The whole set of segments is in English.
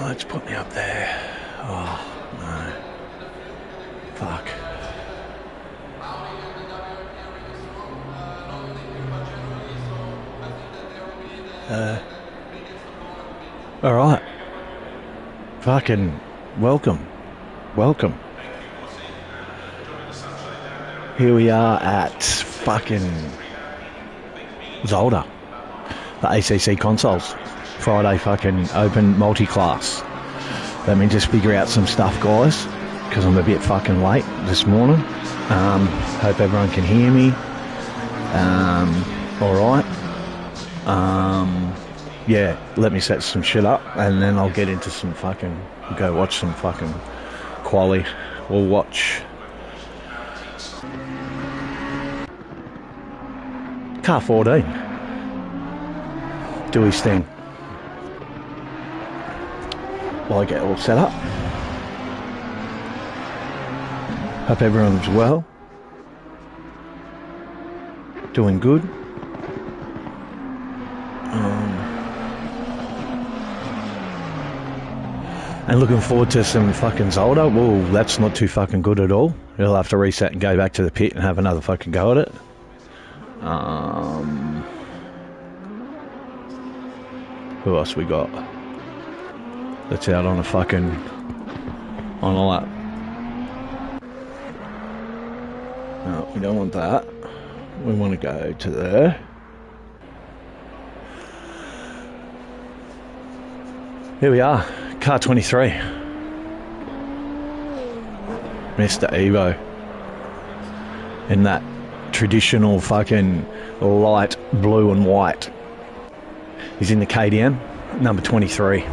let's put me up there. Oh, no. Fuck. Alright. Fucking welcome. Welcome. Here we are at fucking Zolder. The ACC consoles. Friday fucking open multi-class. Let me just figure out some stuff, guys, because I'm a bit fucking late this morning. Hope everyone can hear me. Alright. Yeah, let me set some shit up and then I'll get into some fucking, go watch some fucking quali. We'll watch car 14 do his thing while I get all set up. Hope everyone's well, doing good. And looking forward to some fucking Zolder. Well, that's not too fucking good at all. You'll have to reset and go back to the pit and have another fucking go at it. Who else we got? That's out on a fucking, on a lap. No, we don't want that. We want to go to there. Here we are, car 23. Mr. Evo. In that traditional fucking light blue and white. He's in the KDM, number 23.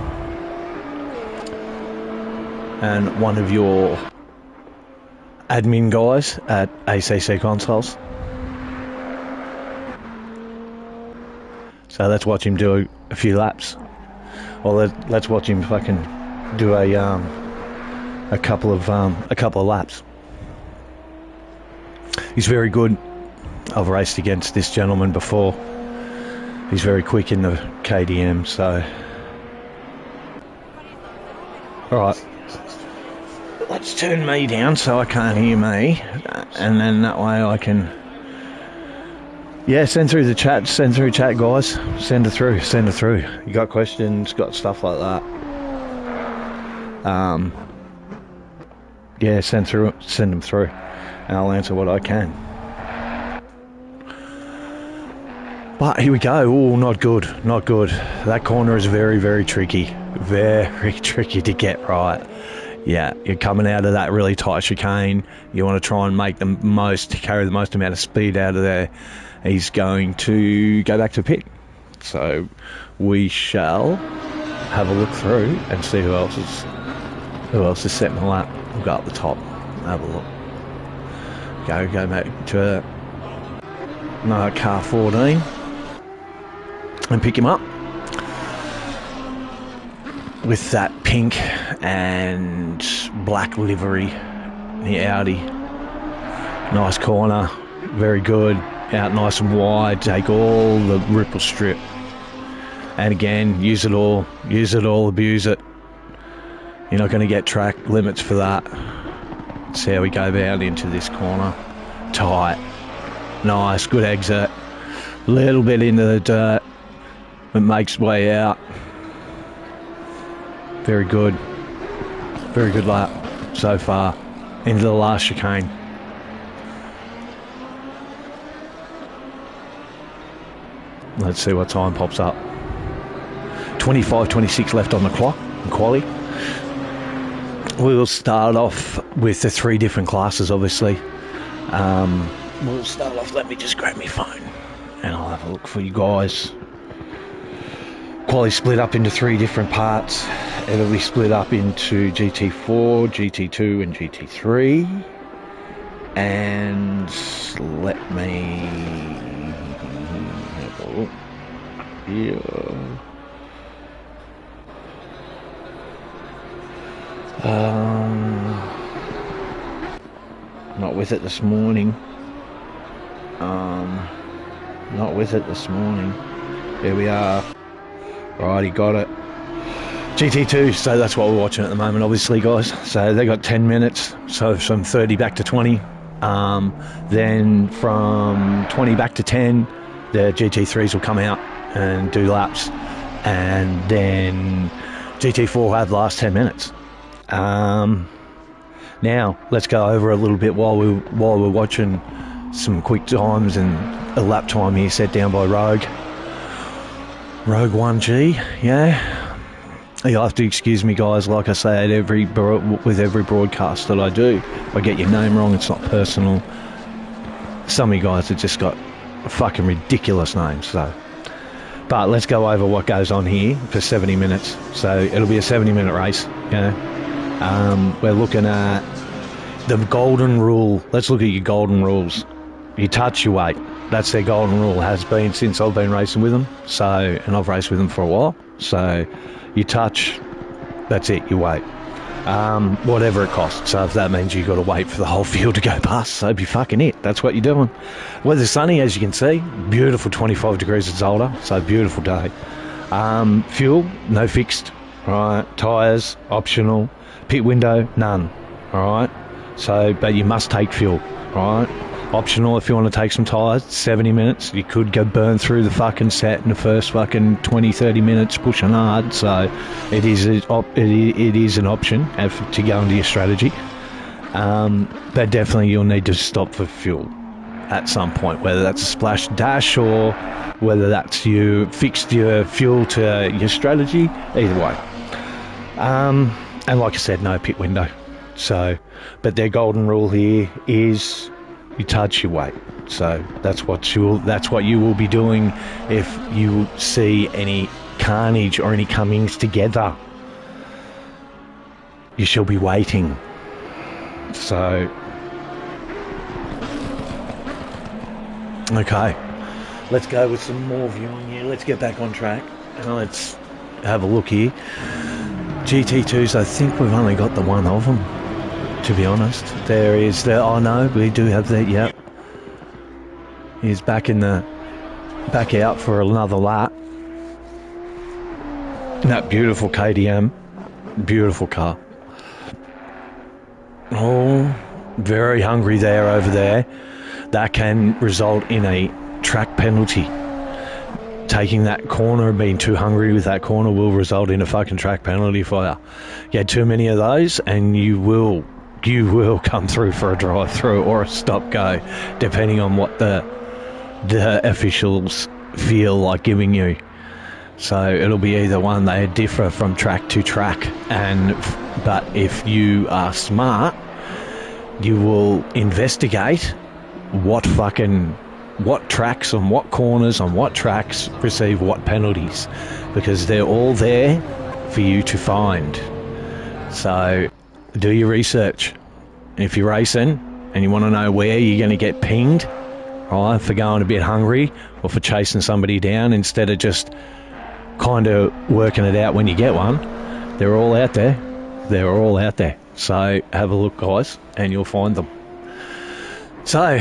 And one of your admin guys at ACC Consoles. So let's watch him do a few laps. Well, let's watch him fucking do a couple of laps. He's very good. I've raced against this gentleman before. He's very quick in the KDM, so. Alright. Let's turn me down so I can't hear me. And then that way I can... Yeah, send through the chat. Send through chat, guys. Send it through. Send it through. You got questions, got stuff like that. Yeah, send them through. And I'll answer what I can. But here we go. Oh, not good. Not good. That corner is very, very tricky. Very tricky to get right. Yeah, you're coming out of that really tight chicane. You want to try and make the most, carry the most amount of speed out of there. He's going to go back to pit. So we shall have a look through and see who else is setting the lap. We'll go up the top, have a look. Go back to car 14 and pick him up with that pink and black livery, the Audi. Nice corner, very good. Out nice and wide, take all the ripple strip. And again, use it all, abuse it. You're not going to get track limits for that. See how we go down into this corner. Tight. Nice, good exit. Little bit into the dirt. It makes way out. Very good. Very good lap so far. Into the last chicane. Let's see what time pops up. 25:26 left on the clock in quali. We'll start off with the three different classes, obviously. We'll start off, let me just grab my phone and I'll have a look for you guys. Quali split up into three different parts. It'll be split up into GT4, GT2 and GT3. And let me have a look here. Not with it this morning. Not with it this morning. There we are. Righty, got it. GT2, so that's what we're watching at the moment, obviously, guys. So they got 10 minutes, so from 30 back to 20. Then from 20 back to 10, the GT3s will come out and do laps. And then GT4 will have the last 10 minutes. Now, let's go over a little bit while we're watching some quick times and a lap time here set down by Rogue 1G, yeah. You'll have to excuse me, guys. Like I say, with every broadcast that I do, if I get your name wrong, it's not personal. Some of you guys have just got fucking ridiculous names. So, but let's go over what goes on here for 70 minutes. So it'll be a 70-minute race. We're looking at the golden rule. Let's look at your golden rules. You touch, you wait. That's their golden rule. Has been since I've been racing with them. So, and I've raced with them for a while. So, you touch, that's it, you wait. Whatever it costs. So if that means you've got to wait for the whole field to go past, so be fucking it. That's what you're doing. Weather's sunny, as you can see. Beautiful 25 degrees at Zolder, so beautiful day. Fuel, no fixed. Right. Tyres, optional. Pit window, none. Alright. So, but you must take fuel. Right. Optional if you want to take some tyres, 70 minutes. You could go burn through the fucking set in the first fucking 20-30 minutes pushing hard. So it is an option to go into your strategy. But definitely you'll need to stop for fuel at some point, whether that's a splash dash or whether that's you fixed your fuel to your strategy. Either way. And like I said, no pit window. So, but their golden rule here is you touch, you wait. So that's what you will be doing if you see any carnage or any comings together. You shall be waiting. So, okay, let's go with some more viewing here. Let's get back on track and let's have a look here. GT2s, I think we've only got the one of them. To be honest, there is the. Oh no, we do have that. Yep, he's back out for another lap. That beautiful KTM, beautiful car. Oh, very hungry there over there. That can result in a track penalty. Taking that corner and being too hungry with that corner will result in a fucking track penalty for you. Get too many of those, and you will come through for a drive-through or a stop-go, depending on what the officials feel like giving you. So it'll be either one. They differ from track to track, but if you are smart, you will investigate what tracks and what corners on what tracks receive what penalties, because they're all there for you to find. So do your research. If you're racing and you want to know where you're going to get pinged, right, for going a bit hungry or for chasing somebody down instead of just kind of working it out when you get one, they're all out there. They're all out there. So have a look, guys, and you'll find them. So,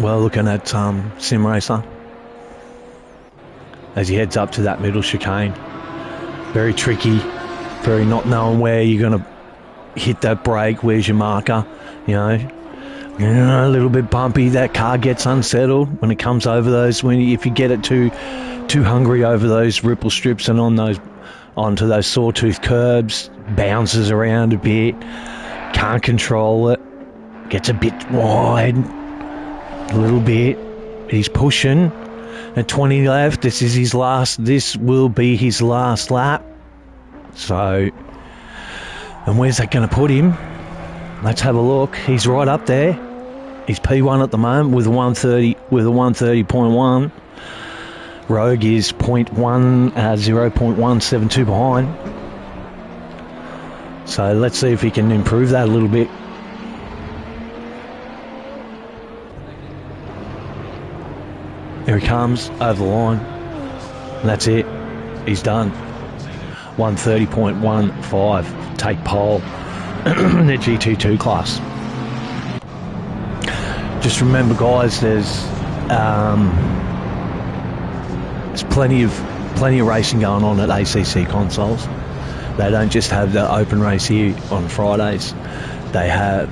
we're looking at Sim Racer as he heads up to that middle chicane. Very tricky. Very not knowing where you're going to hit that brake, where's your marker, a little bit bumpy. That car gets unsettled when it comes over those, if you get it too hungry over those ripple strips and onto those sawtooth curbs, bounces around a bit, can't control it, gets a bit wide, a little bit, he's pushing, at 20 left, this will be his last lap. So, and where's that going to put him? Let's have a look. He's right up there. He's P1 at the moment with a 130.1. Rogue is 0.172 behind. So let's see if he can improve that a little bit. Here he comes over the line. And that's it. He's done. 130.15. Take pole. The GT2 class. Just remember, guys, there's plenty of plenty of racing going on at ACC consoles. They don't just have the open race here on Fridays. They have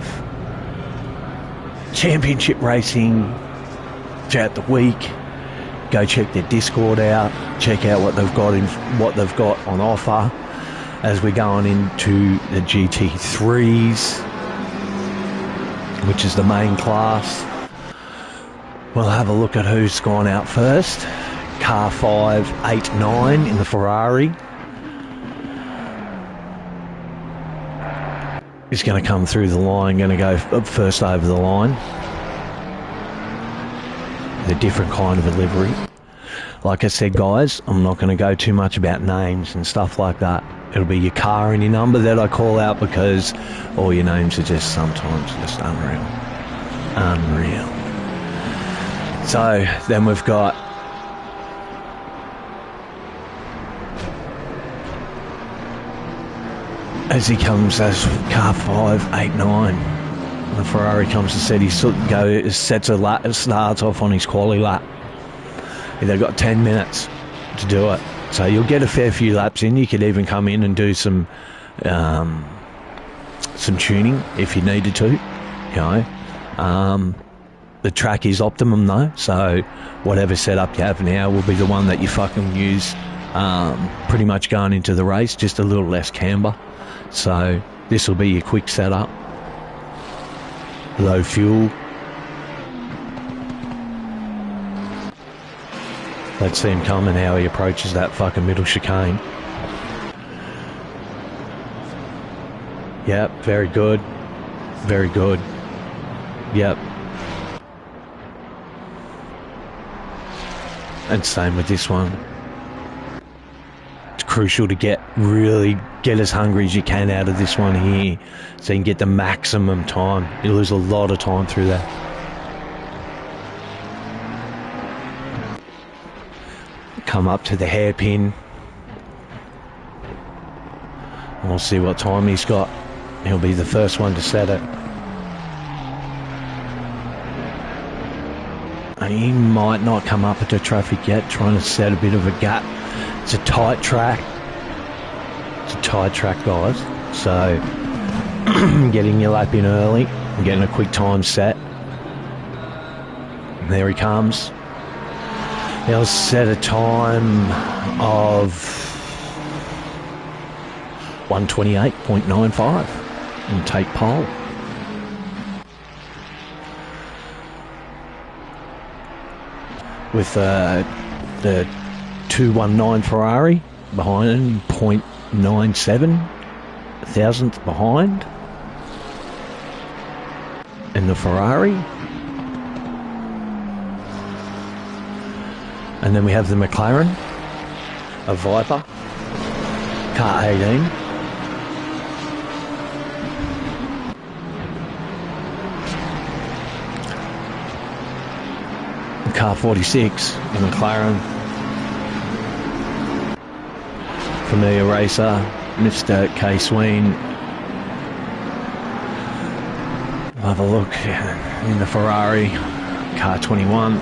championship racing throughout the week. Go check their Discord out. Check out what they've got on offer as we're going into the GT3s, which is the main class. We'll have a look at who's gone out first. Car 589 in the Ferrari is going to come through the line, going to go first over the line. The different kind of a livery. Like I said, guys, I'm not going to go too much about names and stuff like that. It'll be your car and your number that I call out, because all your names are just sometimes just unreal. Unreal. So then we've got as he comes as car 589. The Ferrari comes to set his sets a lap, starts off on his quali lap. They've got 10 minutes to do it, so you'll get a fair few laps in. You could even come in and do some tuning if you needed to. The track is optimum though, so whatever setup you have now will be the one that you fucking use pretty much going into the race, just a little less camber. So this will be your quick setup. Low fuel. Let's see him come and how he approaches that fucking middle chicane. Yep, very good. Very good. Yep. And same with this one. It's crucial to really get as hungry as you can out of this one here, so you can get the maximum time. You lose a lot of time through that. Come up to the hairpin. We'll see what time he's got. He'll be the first one to set it. He might not come up into traffic yet, trying to set a bit of a gap. It's a tight track. It's a tight track, guys. So, getting your lap in early and getting a quick time set. And there he comes. He'll set a time of 1:28.95 and take pole. With the 219 Ferrari behind him, 0.97 thousandth behind in the Ferrari. And then we have the McLaren, a Viper, car 18. Car 46 in McLaren. Familiar racer, Mr. K. Sween. We'll have a look in the Ferrari, car 21.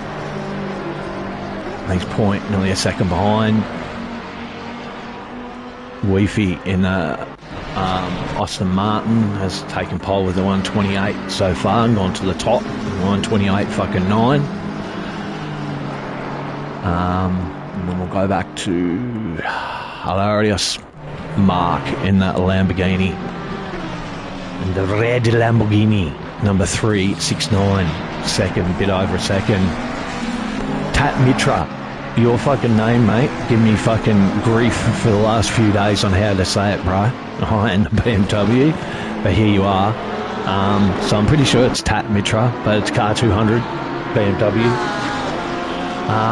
He's nearly a second behind. Weefy in the Aston Martin has taken pole with the 128 so far and gone to the top. 128 fucking 9. And then we'll go back to Hilarious Mark in that Lamborghini. And the red Lamborghini, number 369, second, bit over a second. Tat Mitra, your fucking name, mate. Give me fucking grief for the last few days on how to say it, bro. And the BMW, but here you are. So I'm pretty sure it's Tat Mitra, but it's car 200 BMW.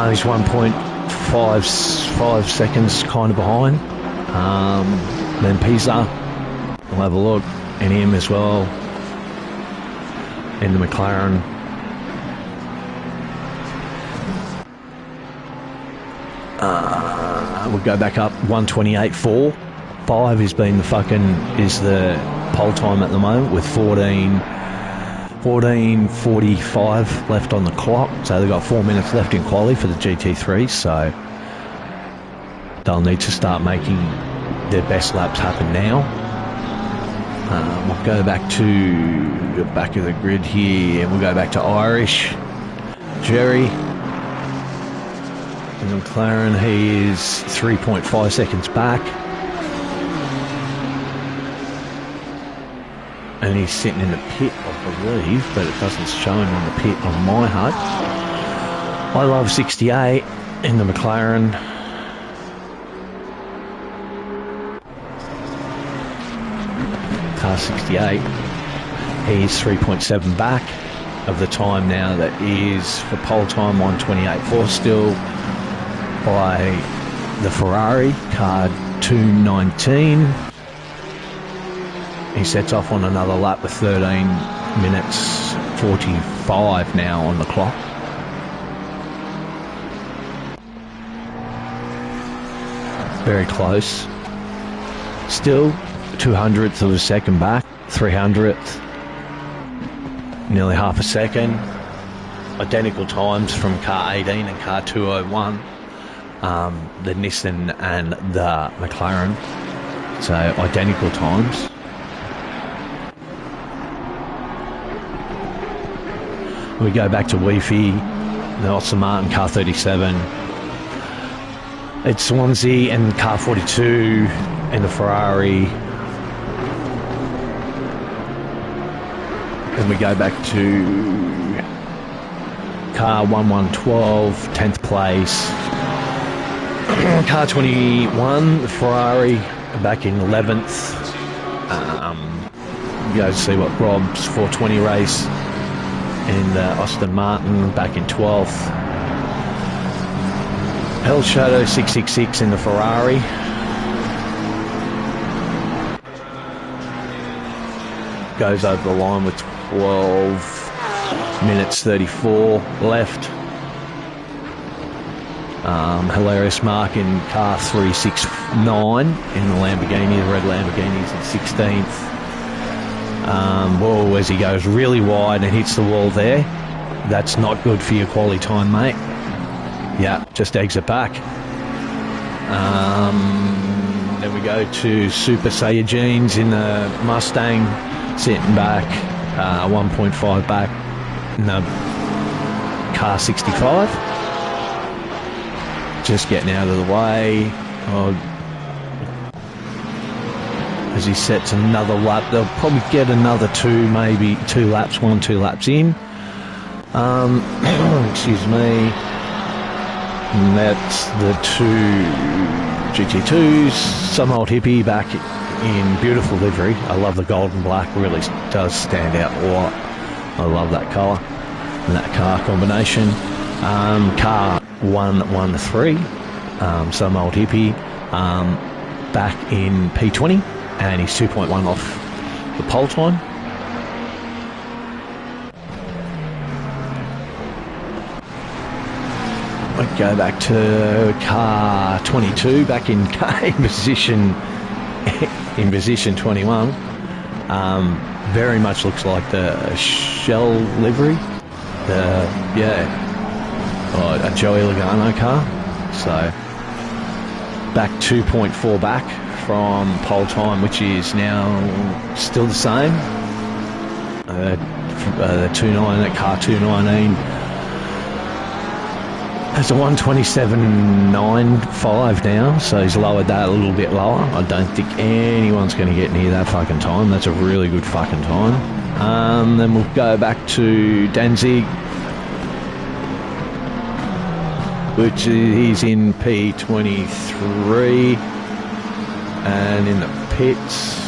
He's 1.5 seconds kind of behind. Then Pisa, we'll have a look at him as well. In the McLaren. We'll go back up 1:28.4. 5 has been is the pole time at the moment with 14:45 left on the clock. So they've got 4 minutes left in quali for the GT3. So they'll need to start making their best laps happen now. We'll go back to the back of the grid here, and we'll go back to Irish. Jerry in McLaren, he is 3.5 seconds back. And he's sitting in the pit, I believe, but it doesn't show him on the pit on my HUD. I love 68 in the McLaren. Car 68, he's 3.7 back of the time now that is for pole time on 28.4 still by the Ferrari, car 219. He sets off on another lap with 13 minutes 45 now on the clock. Very close. Still 200th of a second back, 300th, nearly half a second. Identical times from car 18 and car 201, the Nissan and the McLaren. So identical times. We go back to Weefy, the Aston Martin car 37. It's Swansea and car 42 and the Ferrari. Then we go back to car 1112, 10th place. Car 21, the Ferrari, back in 11th. Go to see what Rob's 420 race. And Aston Martin back in 12th. Hell Shadow 666 in the Ferrari. Goes over the line with 12 minutes 34 left. Hilarious mark in car 369 in the Lamborghini, the red Lamborghini's in 16th. Whoa, as he goes really wide and hits the wall there. That's not good for your quality time, mate. Yeah, just exit back. Then we go to Super Saiyajins in the Mustang, sitting back, 1.5 back in the car 65. Just getting out of the way. As he sets another lap, they'll probably get another maybe two laps in. Excuse me. And that's the two GT2s. Some old hippie back in beautiful livery. I love the gold and black, really does stand out a lot. I love that colour and that car combination. Car 113, some old hippie, back in P20. And he's 2.1 off the pole time. We go back to car 22, back in position 21. Very much looks like the Shell livery. A Joey Logano car. So back 2.4 back from pole time, which is now still the same. The 29 at car 219 has a 1:27.95 now, so he's lowered that a little bit lower. I don't think anyone's going to get near that fucking time. That's a really good fucking time. Then we'll go back to Danzig, which he's in P23 and in the pits.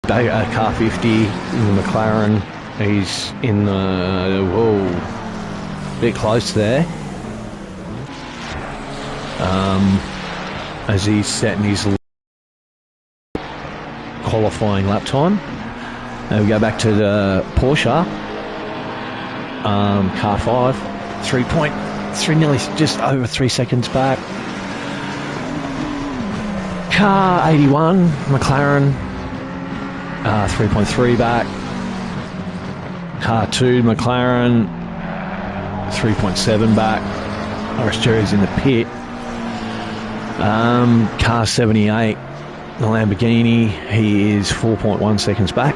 Car 50 in the McLaren. He's in the bit close there. As he's setting his qualifying lap time. Now we go back to the Porsche. Car 5, 3.3, nearly just over 3 seconds back. Car 81, McLaren, 3.3 back. Car 2, McLaren, 3.7 back. Horace Jerry's in the pit. Car 78, the Lamborghini, he is 4.1 seconds back.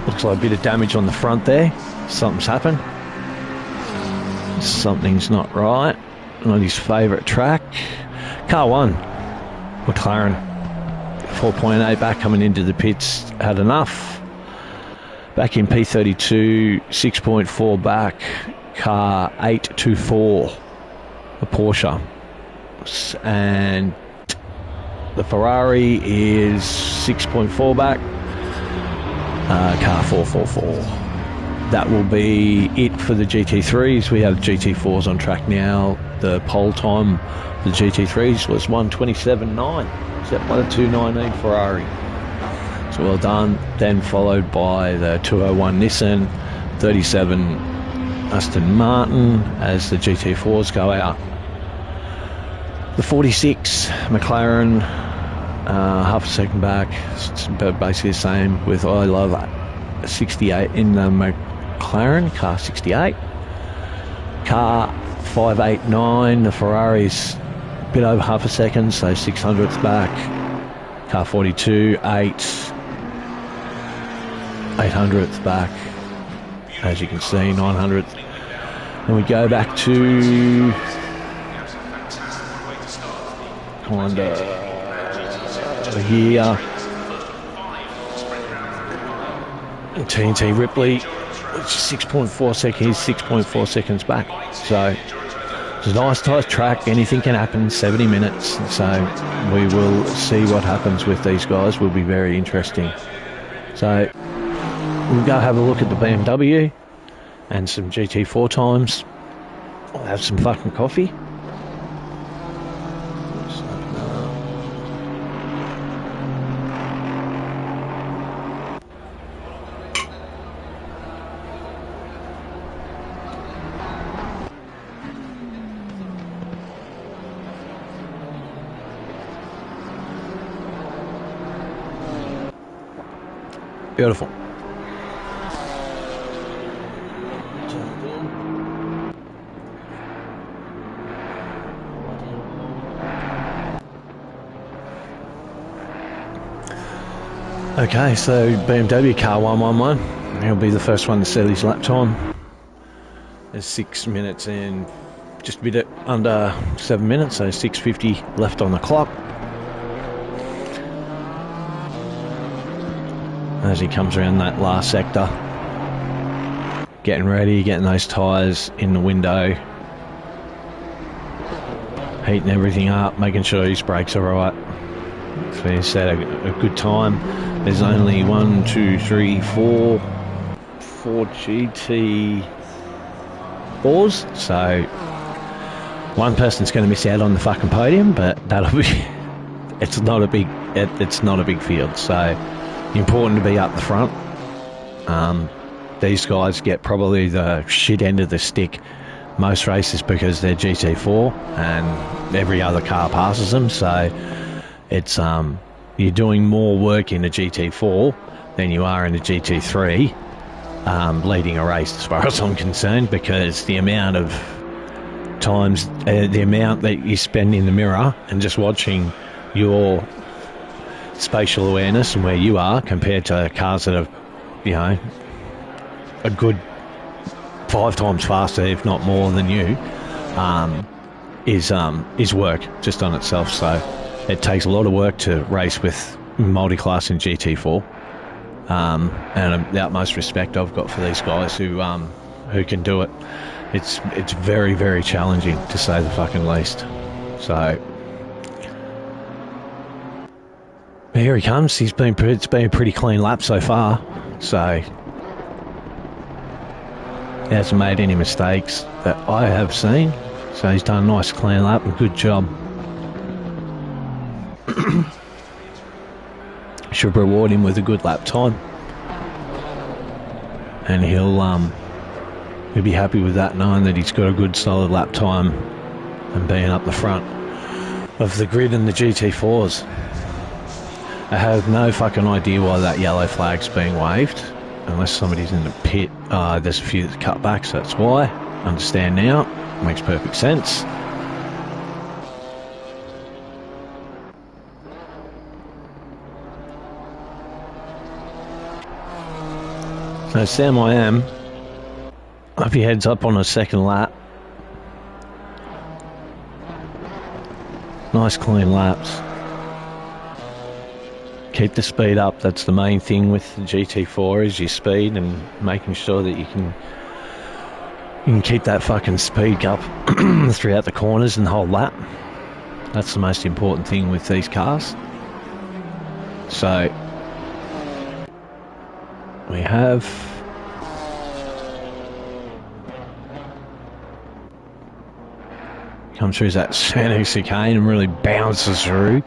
Looks like a bit of damage on the front there. Something's happened. Something's not right. Not his favourite track. Car 1, McLaren, 4.8 back, coming into the pits, had enough. Back in P32, 6.4 back. Car 824, a Porsche. And the Ferrari is 6.4 back. Car 444. That will be it for the GT3s. We have GT4s on track now. The pole time for the GT3s was 1:27.9, set by the 2:19 Ferrari. So well done. Then followed by the 201 Nissan, 37 Aston Martin as the GT4s go out. The 46 McLaren, half a second back, basically the same with I love 68 in the McLaren, car 68. Car 589, the Ferrari's a bit over half a second, so 600th back. Car 42, 800th back, as you can see, 900th. And we go back to kind of here. TNT Ripley, which is 6.4 seconds, 6.4 seconds back. So it's a nice tight track. Anything can happen. 70 minutes. So we will see what happens with these guys. Will be very interesting. So we'll go have a look at the BMW and some GT4 times. I'll have some fucking coffee. Beautiful. Okay, so BMW car 111. He'll be the first one to set his lap time. There's 6 minutes and just a bit under 7 minutes, so 6:50 left on the clock. As he comes around that last sector, getting ready, getting those tyres in the window, heating everything up, making sure his brakes are right. So he set a good time. There's only 4 GT4s, so one person's going to miss out on the fucking podium, but that'll be it's not a big field, so important to be up the front. These guys get probably the shit end of the stick most races because they're GT4 and every other car passes them, so it's you're doing more work in a GT4 than you are in a GT3 leading a race, as far as I'm concerned, because the amount of times the amount that you spend in the mirror and just watching your spatial awareness and where you are compared to cars that are, you know, a good 5 times faster, if not more than you, is work just on itself. So it takes a lot of work to race with multi-class in GT4, and the utmost respect I've got for these guys who can do it. It's very, very challenging, to say the fucking least. So here he comes. It's been a pretty clean lap so far, so he hasn't made any mistakes that I have seen. So he's done a nice clean lap and good job. Should reward him with a good lap time, and he'll be happy with that, knowing that he's got a good solid lap time and being up the front of the grid and the GT4s. I have no fucking idea why that yellow flag's being waved, unless somebody's in the pit. There's a few that cut back, so that's why. understand now. Makes perfect sense. So Sam I am up your heads up on a second lap. Nice clean laps. Keep the speed up. That's the main thing with the GT4 is your speed and making sure that you can keep that fucking speed up throughout the corners and the whole lap. That's the most important thing with these cars. So we have comes through that Santa chicane and really bounces through.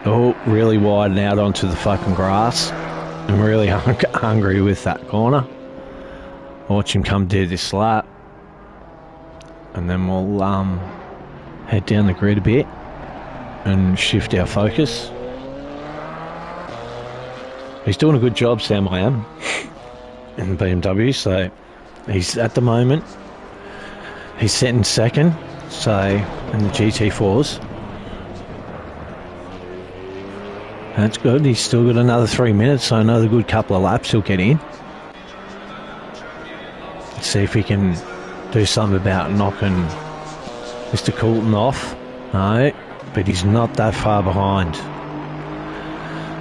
Oh, really widen out onto the fucking grass. I'm really hungry with that corner. Watch him come do this lap. And then we'll head down the grid a bit and shift our focus. He's doing a good job, Sam I am, in the BMW. So he's at the moment, he's sitting second, so in the GT4s. That's good. He's still got another 3 minutes, so another good couple of laps he'll get in. Let's see if he can do something about knocking Mr. Coulton off. No, but he's not that far behind.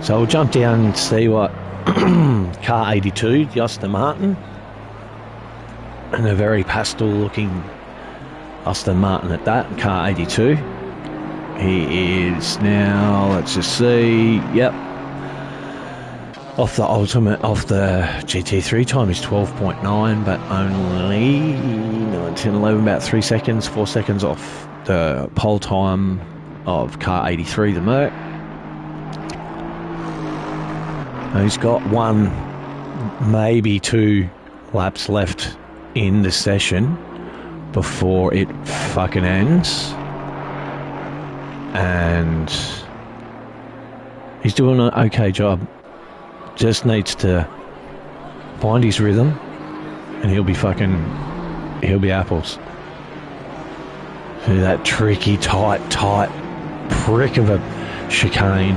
So we'll jump down and see what car 82, the Aston Martin, and a very pastel looking Aston Martin at that, car 82. He is now, let's just see, yep, off the GT3 time is 12.9, but only 1911, about 3 seconds, 4 seconds off the pole time of car 83, the Merc. He's got one, maybe 2 laps left in the session before it fucking ends. And he's doing an okay job. Just needs to find his rhythm and he'll be apples. Through that tricky, tight prick of a chicane.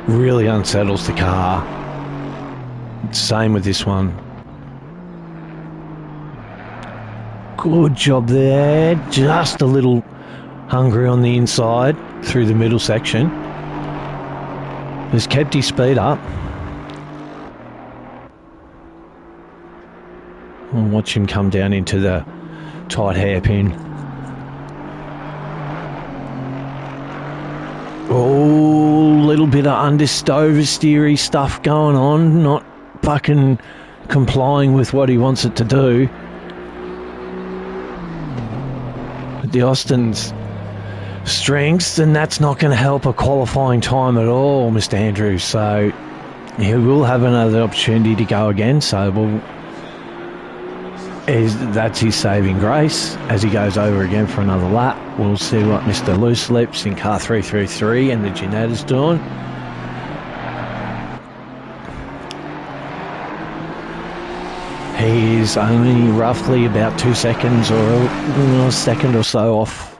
Really unsettles the car. Same with this one. Good job there. Just a little hungry on the inside through the middle section. Has kept his speed up. I'll watch him come down into the tight hairpin. Oh, little bit of oversteery stuff going on. Not fucking complying with what he wants it to do. The Austin's strengths, and that's not going to help a qualifying time at all, Mr. Andrews. So he will have another opportunity to go again. So that's his saving grace as he goes over again for another lap. We'll see what Mr. Loose Lips in car 333 and the Jeanetta's doing. He's only roughly about 2 seconds or a second or so off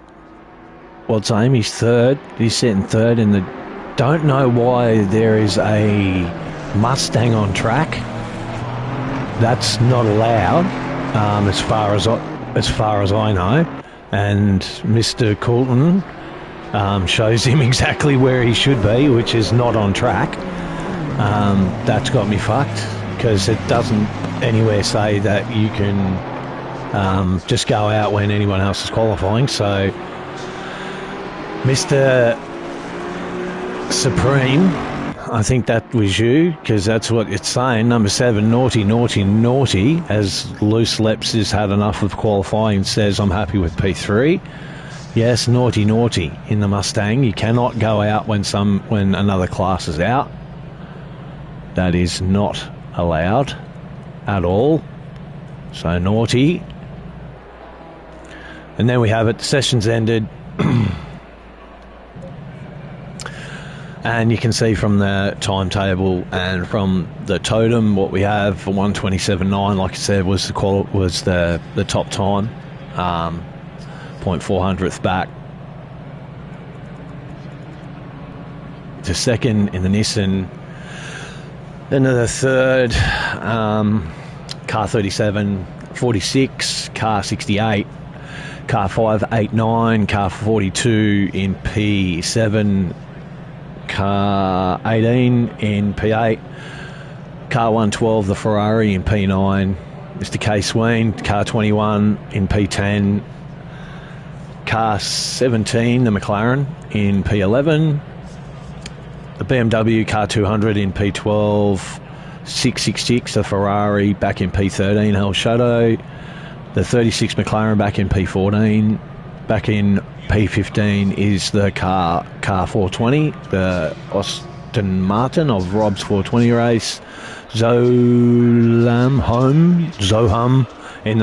what's aim. He's third. He's sitting third in the... Don't know why there is a Mustang on track. That's not allowed, as far as I know. And Mr. Coulton shows him exactly where he should be, which is not on track. That's got me fucked, because it doesn't anywhere say that you can just go out when anyone else is qualifying. So Mr. Supreme, I think that was you, because that's what it's saying. Number 7, naughty, as Loose Lips has had enough of qualifying, says I'm happy with P3. Yes, naughty in the Mustang. You cannot go out when another class is out. That is not allowed at all. So naughty. And then we have it, the session's ended. And you can see from the timetable and from the totem what we have for 1:27.9, like I said, was the top time, 0.400th back. To second in the Nissan. Then to the third, car 37, 46, car 68, car 589, car 42 in P7, car 18 in P8, car 112, the Ferrari in P9, Mr. K. Sween, car 21 in P10, car 17, the McLaren in P11, the BMW car 200 in P12, 666, the Ferrari back in P13, Hell Shadow, the 36 McLaren back in P14, back in P15 is the car 420, the Aston Martin of Rob's 420 race, Zohum in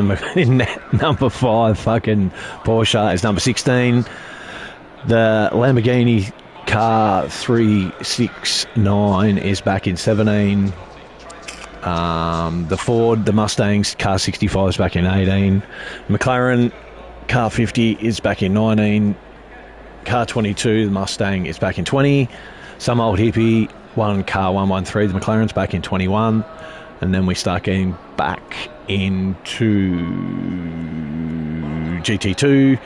number 5, fucking Porsche is number 16, the Lamborghini car 369 is back in 17. The Ford, the Mustangs, car 65 is back in 18. McLaren, car 50 is back in 19. Car 22, the Mustang, is back in 20. Some old hippie, car 113, the McLaren's back in 21. And then we start getting back into GT2.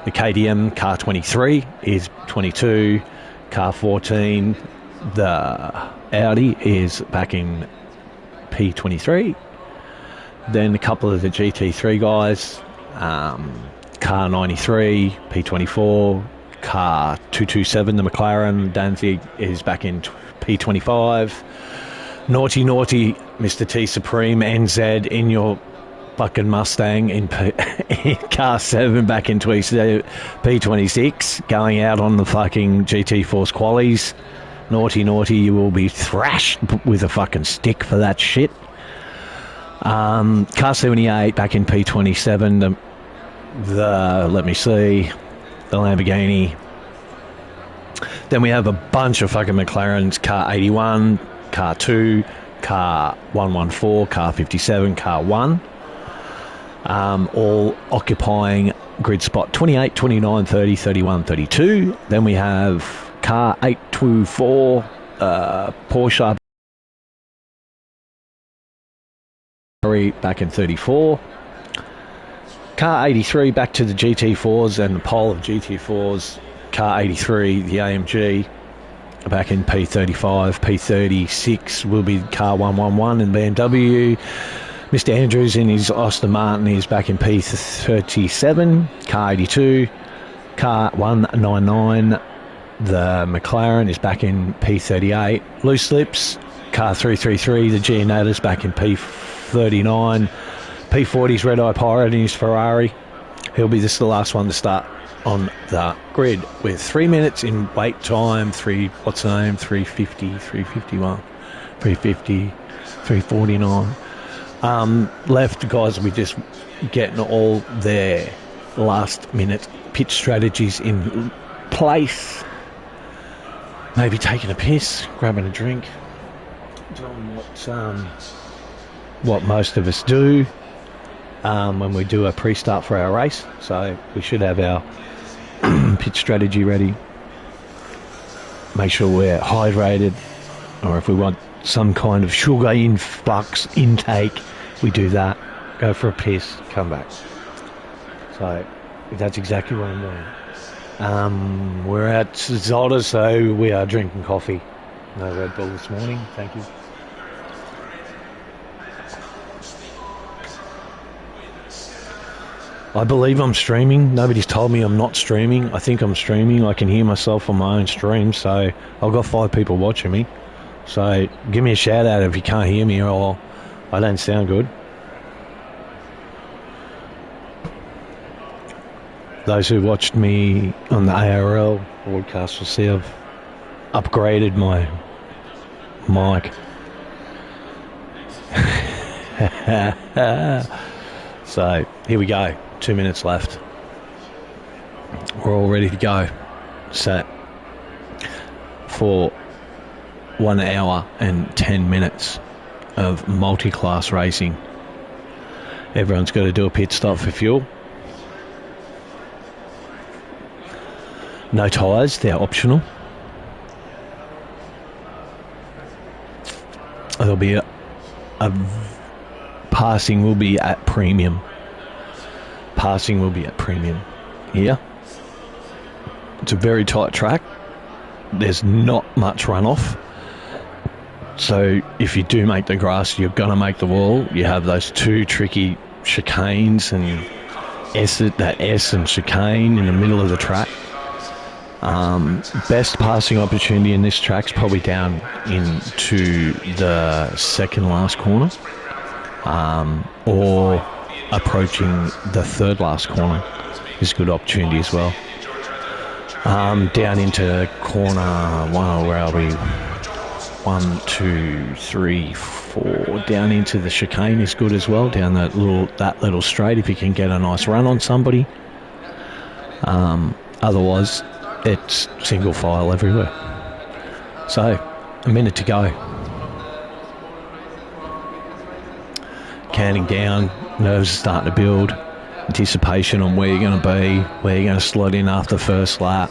The KTM, car 23, is 22. Car 14, the Audi, is back in P23. Then a couple of the GT3 guys, car 93, P24, car 227, the McLaren Danzig, is back in P25. Naughty Mr. T Supreme NZ in your fucking Mustang in car 7 back in P26, going out on the fucking GT Force qualies. Naughty, you will be thrashed with a fucking stick for that shit. Car 78 back in P27, let me see, the Lamborghini. Then we have a bunch of fucking McLarens, car 81, car 2, car 114, car 57, car 1. All occupying grid spot 28, 29, 30, 31, 32. Then we have car 824, Porsche back in 34. Car 83 back to the GT4s and the pole of GT4s. Car 83, the AMG, back in P35. P36 will be car 111 in BMW. Mr. Andrews in his Aston Martin is back in P37, car 82, car 199, the McLaren is back in P38, Loose Slips, car 333, the Giannatta's back in P39, P40's Red Eye Pirate in his Ferrari. He'll be the last one to start on the grid with 3 minutes in wait time, 350, 351, 350, 349. Left guys will be just getting all their last minute pitch strategies in place, maybe taking a piss, grabbing a drink, doing what most of us do when we do a pre-start for our race. So we should have our pitch strategy ready, make sure we're hydrated, or if we want some kind of sugar influx intake, we do that, go for a piss, come back. So that's exactly what I'm doing. We're at Zolder, so we are drinking coffee. No Red Bull this morning, thank you. I believe I'm streaming. Nobody's told me I'm not streaming. I think I'm streaming. I can hear myself on my own stream, so I've got 5 people watching me. So give me a shout out if you can't hear me or I don't sound good. Those who watched me on the ARL broadcast will see I've upgraded my mic. So here we go. 2 minutes left. We're all ready to go. Set for 1 hour and 10 minutes of multi-class racing. Everyone's got to do a pit stop for fuel. No tyres, they're optional. There'll be a passing will be at premium. Passing will be at premium here. It's a very tight track. There's not much runoff. So if you do make the grass, you're going to make the wall. You have those two tricky chicanes and that S and chicane in the middle of the track. Best passing opportunity in this track's probably down into the second last corner, or approaching the third last corner is a good opportunity as well. Down into corner one, where are we? 1, 2, 3, 4. Down into the chicane is good as well. Down that little straight, if you can get a nice run on somebody. Otherwise, it's single file everywhere. So, a minute to go. Counting down, nerves are starting to build. Anticipation on where you're going to be, where you're going to slot in after the first lap.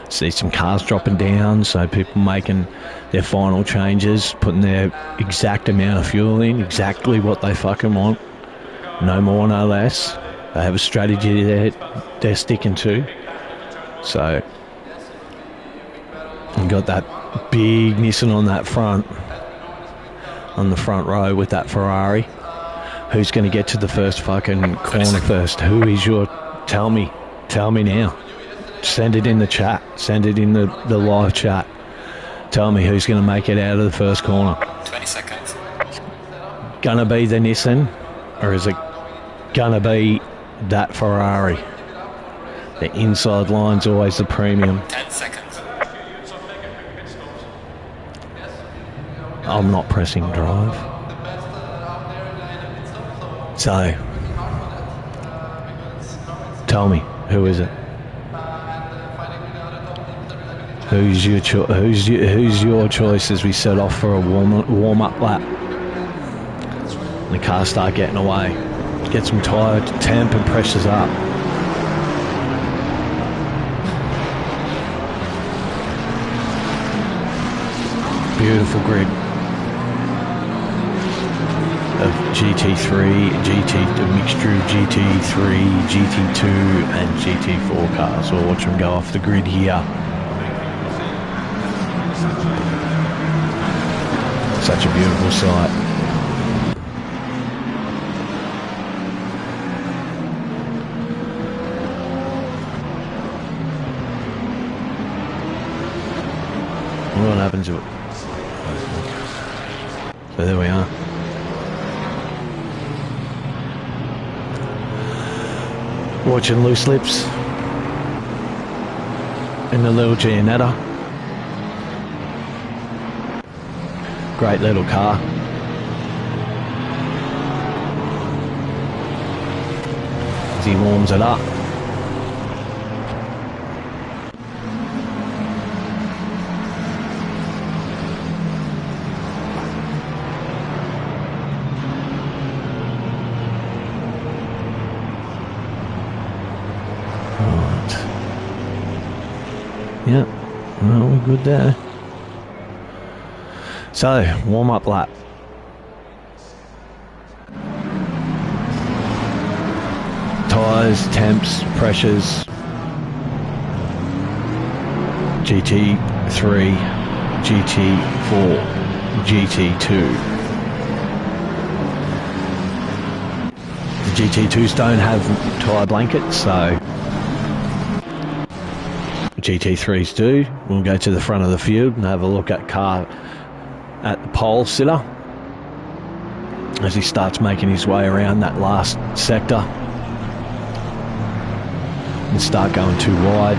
See some cars dropping down, so people making their final changes, putting their exact amount of fuel in, exactly what they fucking want. No more, no less. They have a strategy they're sticking to. So, you got that big Nissan on the front row with that Ferrari. Who's going to get to the first fucking corner first? Who is your... Tell me now. Send it in the chat. Send it in the live chat. Tell me who's going to make it out of the first corner. 20 seconds. Gonna be the Nissan, or is it gonna be that Ferrari? The inside line's always the premium. 10 seconds. I'm not pressing drive. So, tell me, who is it? Who's your choice as we set off for a warm-up lap? The cars start getting away. Get some tyre temp and pressures up. Beautiful grid of GT3, a mixture of GT3, GT2 and GT4 cars. We'll watch them go off the grid here. Such a beautiful sight. What happened to it? So there we are. Watching loose lips in the little Giannetta. Great little car. As he warms it up. Yeah, well, we're good there. So, warm-up lap. Tyres, temps, pressures. GT3, GT4, GT2. The GT2s don't have tyre blankets, so GT3s do. We'll go to the front of the field and have a look at the pole sitter as he starts making his way around that last sector and start going too wide.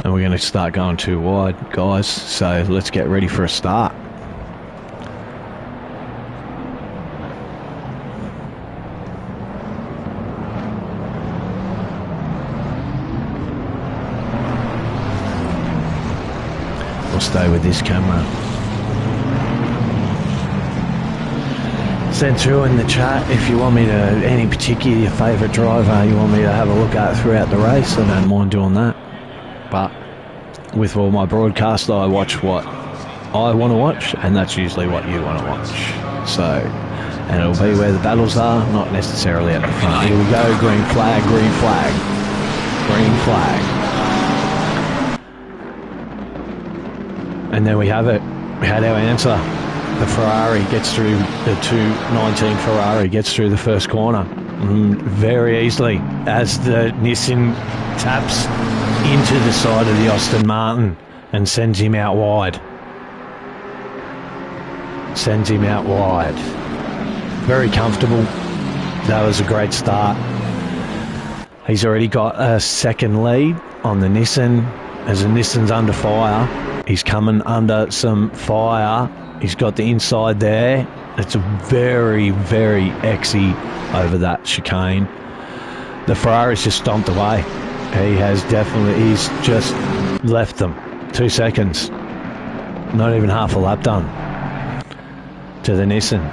And we're going to start going too wide, guys, so let's get ready for a start. We'll stay with this camera. Send through in the chat if you want me to, any particular your favourite driver you want me to have a look at throughout the race. I don't mind doing that. But with all my broadcasts, I watch what I want to watch, and that's usually what you want to watch. So, and it'll be where the battles are, not necessarily at the front. Here we go, green flag, green flag, green flag. And there we have it. We had our answer. The Ferrari gets through, the 219 Ferrari gets through the first corner very easily as the Nissan taps into the side of the Aston Martin and sends him out wide. Sends him out wide. Very comfortable. That was a great start. He's already got a second lead on the Nissan. As the Nissan's under fire, he's coming under some fire. He's got the inside there. It's a very, very exy over that chicane. The Ferrari's just stomped away. He's just left them. 2 seconds. Not even half a lap done to the Nissan.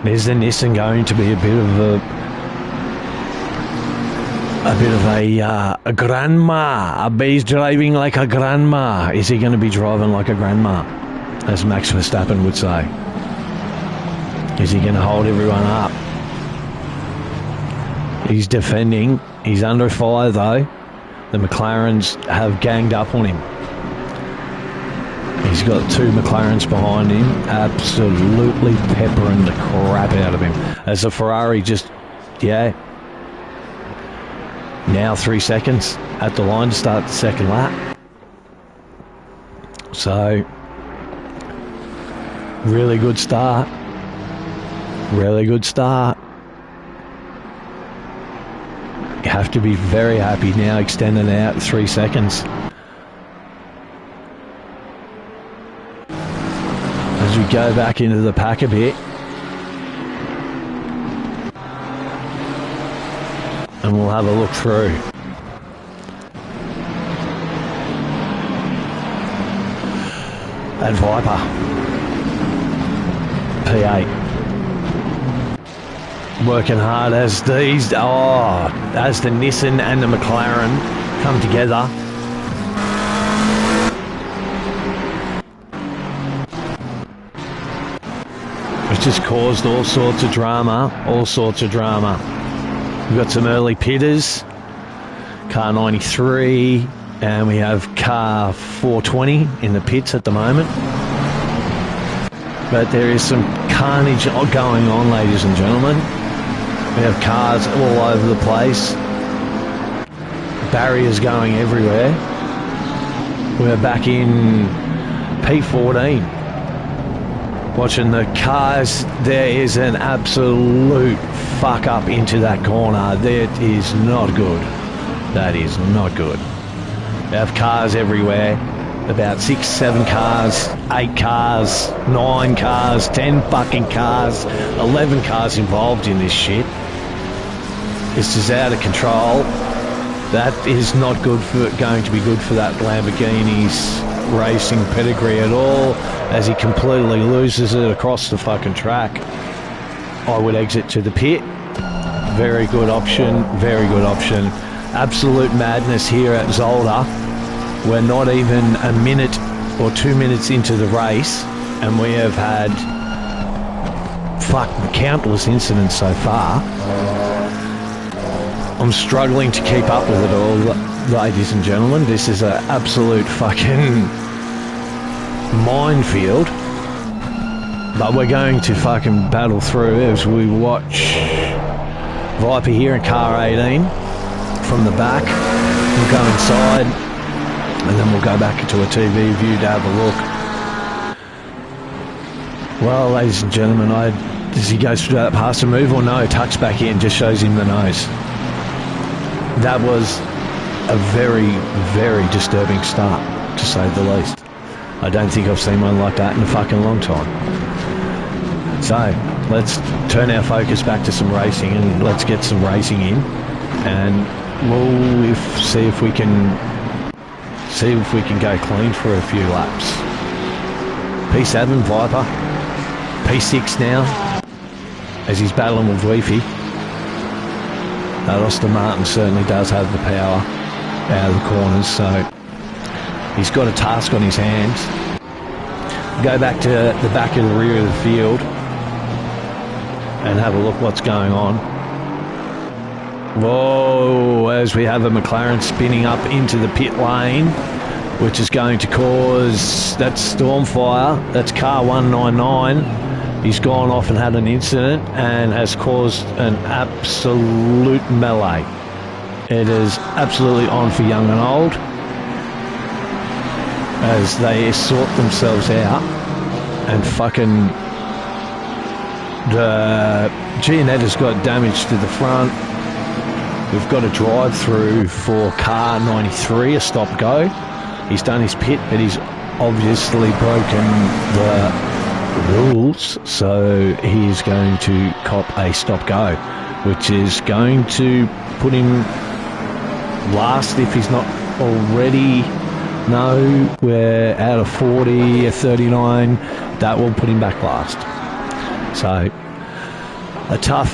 Is the Nissan going to be a bit of a grandma? He's driving like a grandma. Is he going to be driving like a grandma, as Max Verstappen would say? Is he going to hold everyone up? He's defending. He's under fire though. The McLarens have ganged up on him. He's got 2 McLarens behind him, absolutely peppering the crap out of him. As the Ferrari just, now 3 seconds at the line to start the second lap. So, really good start. Really good start. You have to be very happy now, extending out 3 seconds. As we go back into the pack a bit. And we'll have a look through. That Viper. P8. Working hard as the Nissan and the McLaren come together. It's just caused all sorts of drama, We've got some early pitters, car 93, and we have car 420 in the pits at the moment. But there is some carnage going on, ladies and gentlemen. We have cars all over the place. Barriers going everywhere. We're back in P14. Watching the cars. There is an absolute fuck up into that corner. That is not good. That is not good. We have cars everywhere. About 6, 7 cars, 8 cars, 9 cars, 10 fucking cars, 11 cars involved in this shit. This is out of control. That is not good going to be good for that Lamborghini's racing pedigree at all, as he completely loses it across the fucking track. I would exit to the pit. Very good option, very good option. Absolute madness here at Zolder. We're not even a minute or 2 minutes into the race, and we have had countless incidents so far. I'm struggling to keep up with it all, ladies and gentlemen. This is an absolute fucking minefield. But we're going to fucking battle through as we watch Viper here in car 18 from the back. We'll go inside, and then we'll go back into a TV view to have a look. Well, ladies and gentlemen, does he go straight past the move or no? Tucks back in, just shows him the nose. That was a very, very disturbing start, to say the least. I don't think I've seen one like that in a fucking long time. So, let's turn our focus back to some racing, and let's get some racing in, and we'll see if we can go clean for a few laps. P7 Viper, P6 now, as he's battling with Weefy. Austin Martin certainly does have the power out of the corners, so he's got a task on his hands. Go back to the back of the rear of the field and have a look what's going on. Whoa, as we have a McLaren spinning up into the pit lane, which is going to cause, that's Stormfire, that's car 199. He's gone off and had an incident and has caused an absolute melee. It is absolutely on for young and old as they sort themselves out, and fucking the Giannetta's got damage to the front. We've got a drive through for car 93, a stop go. He's done his pit, but he's obviously broken the rules, so he's going to cop a stop go, which is going to put him last if he's not already. No, we're out of 40 or 39. That will put him back last. So a tough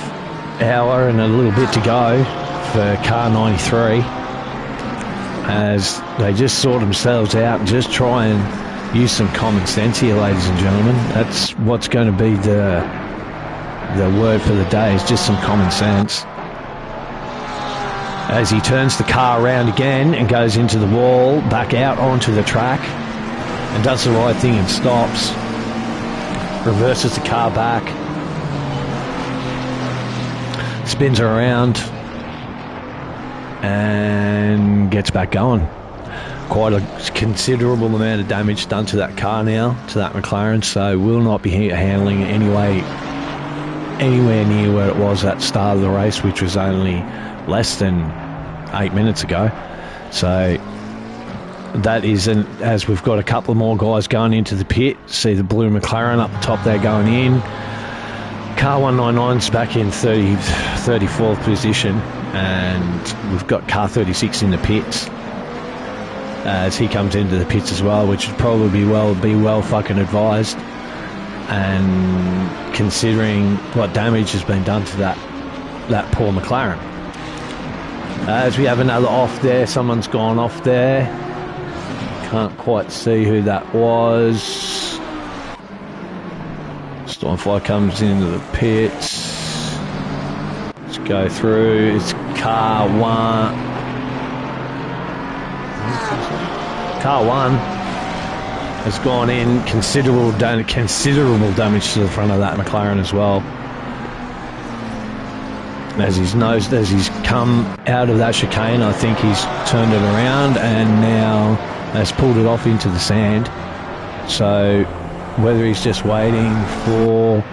hour and a little bit to go for car 93 as they just sort themselves out and just try and use some common sense here, ladies and gentlemen. That's what's going to be the word for the day, is just some common sense. As he turns the car around again and goes into the wall, back out onto the track, and does the right thing and stops, reverses the car back, spins around, and gets back going. Quite a considerable amount of damage done to that car now, to that McLaren, so will not be handling it anywhere near where it was at the start of the race, which was only less than 8 minutes ago. So that isn't, as we've got a couple more guys going into the pit. See the blue McLaren up the top there going in. Car 199's back in 34th position, and we've got car 36 in the pits as he comes into the pits as well, which would probably be well fucking advised, and considering what damage has been done to that poor McLaren. As we have another off there, someone's gone off there. Can't quite see who that was. Stormfly comes into the pits. Let's go through. It's car one. Car one has gone in. Considerable damage to the front of that McLaren as well. As he's come out of that chicane, I think he's turned it around and now has pulled it off into the sand. So whether he's just waiting for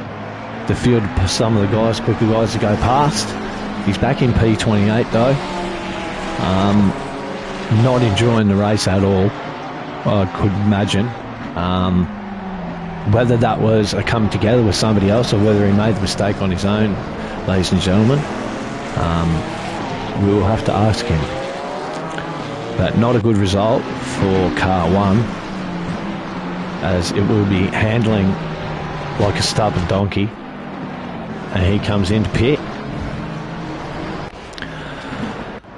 the field, some of the guys, quicker guys to go past. He's back in P28 though. Not enjoying the race at all, I could imagine. Whether that was a come together with somebody else or whether he made the mistake on his own, ladies and gentlemen, we will have to ask him. But not a good result for car one, as it will be handling like a stubborn donkey. And he comes into pit.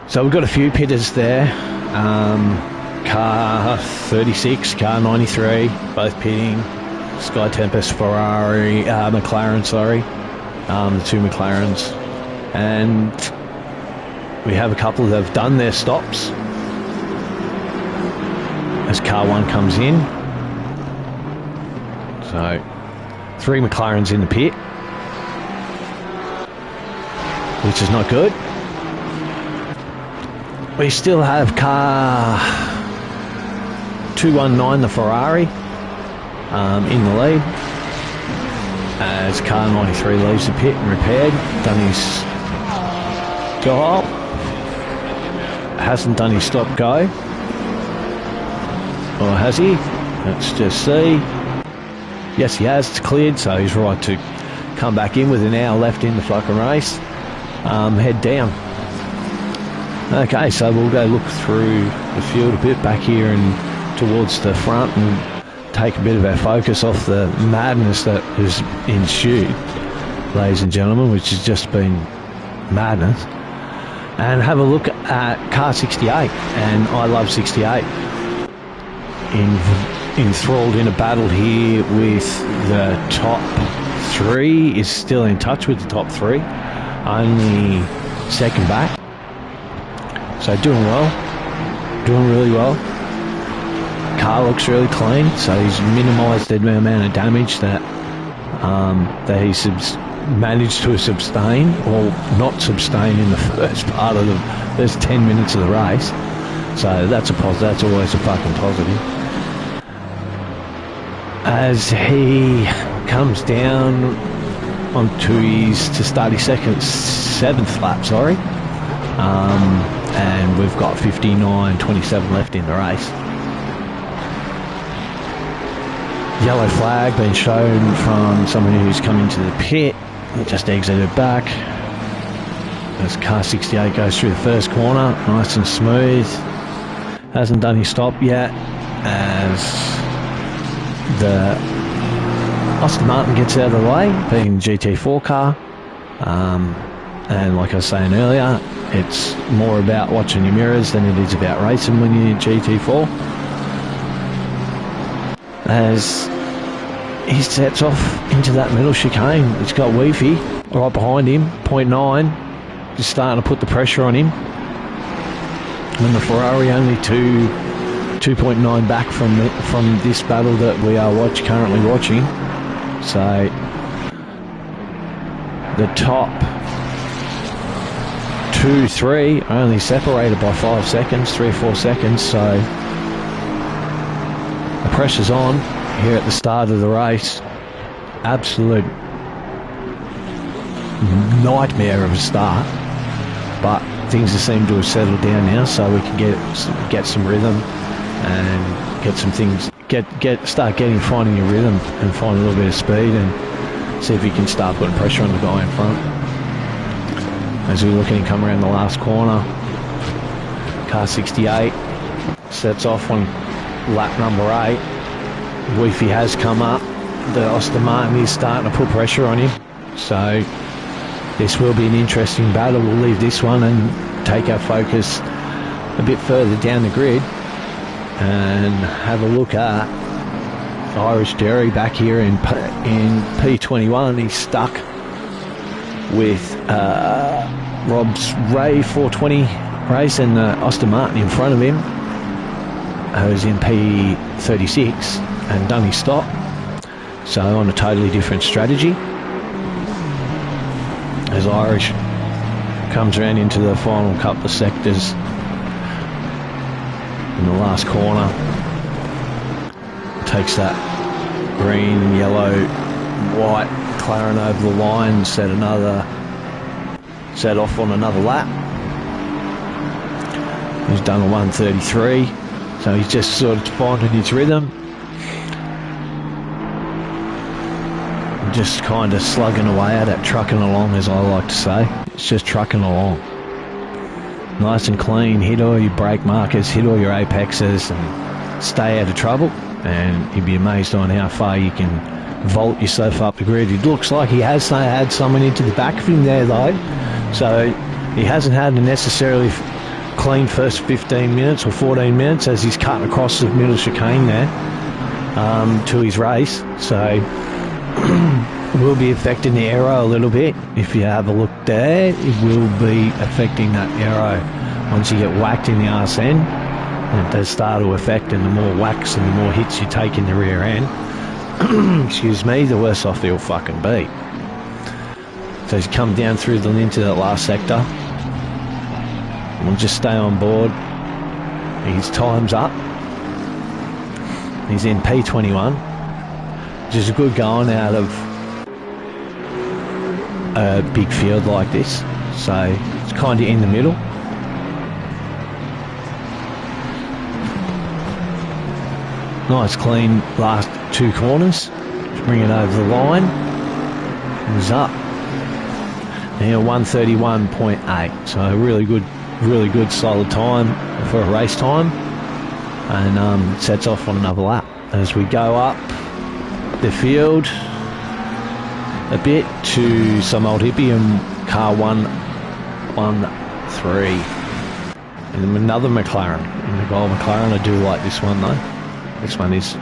So we've got a few pitters there. Car 36, car 93, both pitting. Sky Tempest Ferrari, McLaren, sorry. The two McLarens. And we have a couple that have done their stops as car one comes in. So 3 McLarens in the pit, which is not good. We still have car 219, the Ferrari, in the lead, as car 93 leaves the pit and repaired, done his job, hasn't done his stop go, or has he? Let's just see. Yes, he has. It's cleared, so he's right to come back in with an hour left in the fucking race. Head down. Okay, so we'll go look through the field a bit back here and towards the front and take a bit of our focus off the madness that has ensued, ladies and gentlemen, which has just been madness, and have a look at car 68. And I love 68. Enthralled in a battle here with the top three, is still in touch with the top three, only second back, so doing well, doing really well. Car looks really clean, so he's minimised the amount of damage that that he's managed to sustain, or not sustain, in the first part of the first 10 minutes of the race. So that's a positive. That's always a fucking positive. As he comes down onto his to start his seventh lap, sorry, and we've got 59.27 left in the race. Yellow flag being shown from someone who's come into the pit. He just exited back as car 68 goes through the first corner, nice and smooth. Hasn't done his stop yet as the Aston Martin gets out of the way, being GT4 car. And like I was saying earlier, it's more about watching your mirrors than it is about racing when you're in GT4. As he sets off into that middle chicane, it's got Weefy right behind him, 0.9, just starting to put the pressure on him. And the Ferrari only 2.9 back from this battle that we are currently watching. So the top 2, 3 are only separated by 5 seconds, 3 or 4 seconds. So the pressure's on here at the start of the race. Absolute nightmare of a start, but things seem to have settled down now, so we can get some rhythm and get some things, finding your rhythm and find a little bit of speed, and see if we can start putting pressure on the guy in front. As we look at him come around the last corner, car 68 sets off on lap number 8. Weefy has come up. The Aston Martin is starting to put pressure on him, so this will be an interesting battle. We'll leave this one and take our focus a bit further down the grid and have a look at Irish Derry back here in P21. He's stuck with Rob's Ray 420 race and Aston Martin in front of him, who's in P36 and done his stop, so on a totally different strategy. As Irish comes around into the final couple of sectors in the last corner, takes that green, yellow, white McLaren over the line, set off on another lap. He's done a 1:33, so he's just sort of finding his rhythm, just kind of slugging away at it, trucking along, as I like to say. It's just trucking along, nice and clean. Hit all your brake markers, hit all your apexes, and stay out of trouble, and you'd be amazed on how far you can vault yourself up the grid. It looks like he has had someone into the back of him there though, so he hasn't had a necessarily clean first 15 minutes or 14 minutes as he's cutting across the middle chicane there to his race. So will be affecting the aero a little bit. If you have a look there, it will be affecting that aero. Once you get whacked in the arse end, it does start to affect, and the more whacks and the more hits you take in the rear end, excuse me, the worse off you'll fucking be. So he's come down through into that last sector. We'll just stay on board. His time's up. He's in P21, which is a good going out of a big field like this. So it's kind of in the middle. Nice clean last 2 corners. Just bring it over the line. He's up. Now 1:31.8. So really good solid time for a race time. And sets off on another lap. as we go up the field a bit to some old hippie and car 113. And another McLaren. And the gold McLaren, I do like this one though. This one is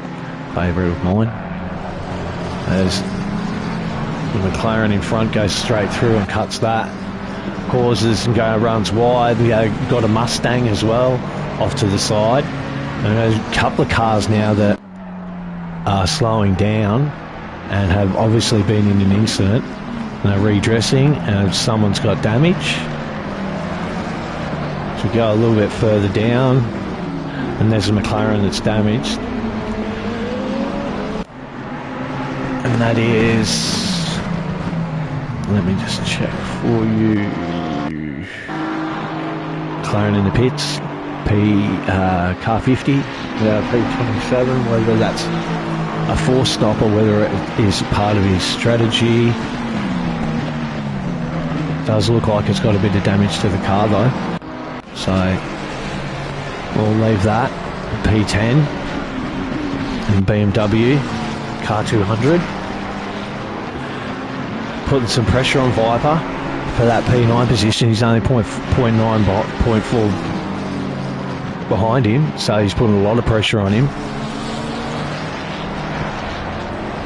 favourite of mine. As the McLaren in front goes straight through and cuts that. Causes and runs wide. We got a Mustang as well off to the side. And there's a couple of cars now that are slowing down and have obviously been in an incident. And they're redressing and someone's got damage. So we go a little bit further down and there's a McLaren that's damaged. And that is... Let me just check for you. McLaren in the pits. Car 50, P27, whether that's a force stop or whether it is part of his strategy. It does look like it's got a bit of damage to the car though. So we'll leave that. P10 and BMW, car 200. Putting some pressure on Viper for that P9 position. He's only 0.4 behind him, so he's putting a lot of pressure on him.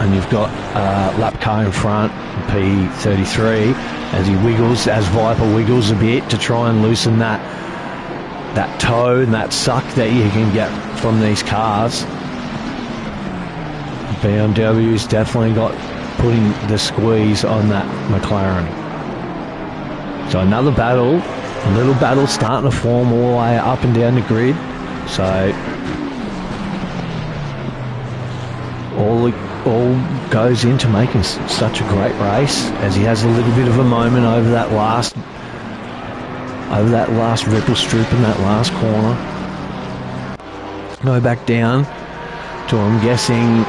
And you've got lap car in front, P33, as he wiggles, as Viper wiggles a bit to try and loosen that toe and that suck that you can get from these cars. BMW's definitely got putting the squeeze on that McLaren. So another battle, a little battle starting to form all the way up and down the grid. So all goes into making such a great race, as he has a little bit of a moment over that last ripple strip in that last corner. Go back down to, I'm guessing,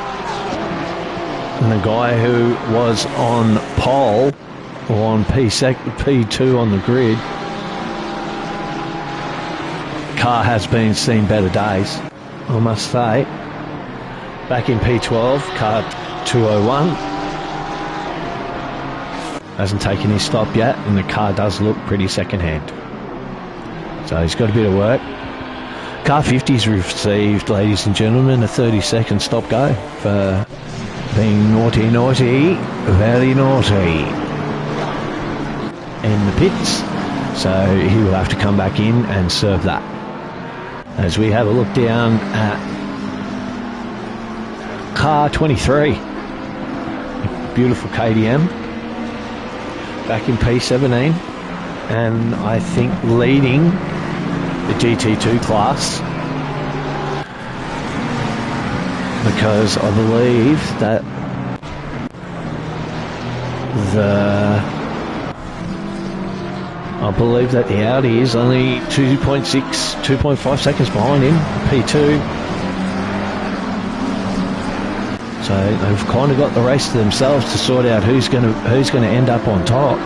the guy who was on pole or on P2 on the grid. Car has been seen better days, I must say. Back in P12, car 201 hasn't taken his stop yet, and the car does look pretty second-hand. So he's got a bit of work. Car 50's received, ladies and gentlemen, a 30-second stop go for being naughty, very naughty in the pits. So he will have to come back in and serve that. As we have a look down at car 23, beautiful KTM, back in P17, and I think leading the GT2 class, because I believe that the Audi is only 2.5 seconds behind him, P2. So they've kind of got the race to themselves to sort out who's going to end up on top.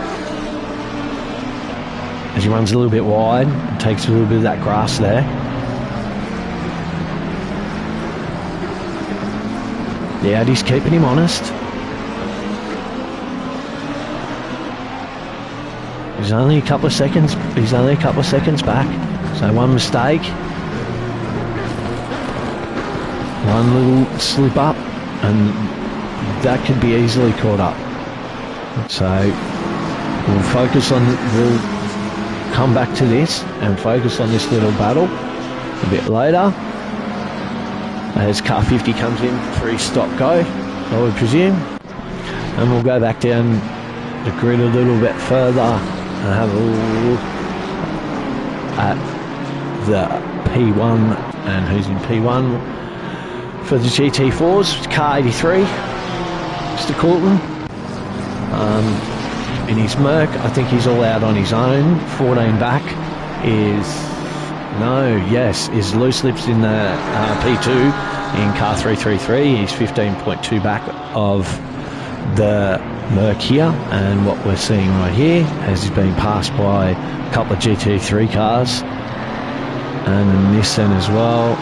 As he runs a little bit wide, takes a little bit of that grass there. The Audi's keeping him honest. He's only a couple of seconds back. So one mistake, one little slip up, and that could be easily caught up. So we'll come back to this and focus on this little battle a bit later. As car 50 comes in for his stop go, I would presume. And we'll go back down the grid a little bit further and have a look at the P1 and who's in P1 for the GT4s. Car 83, Mr. Coulton. In his Merc, I think he's all out on his own. 14 back is loose lips in the P2 in car 333. He's 15.2 back of the Merc here, and what we're seeing right here as he's being passed by a couple of GT3 cars and a Nissan as well.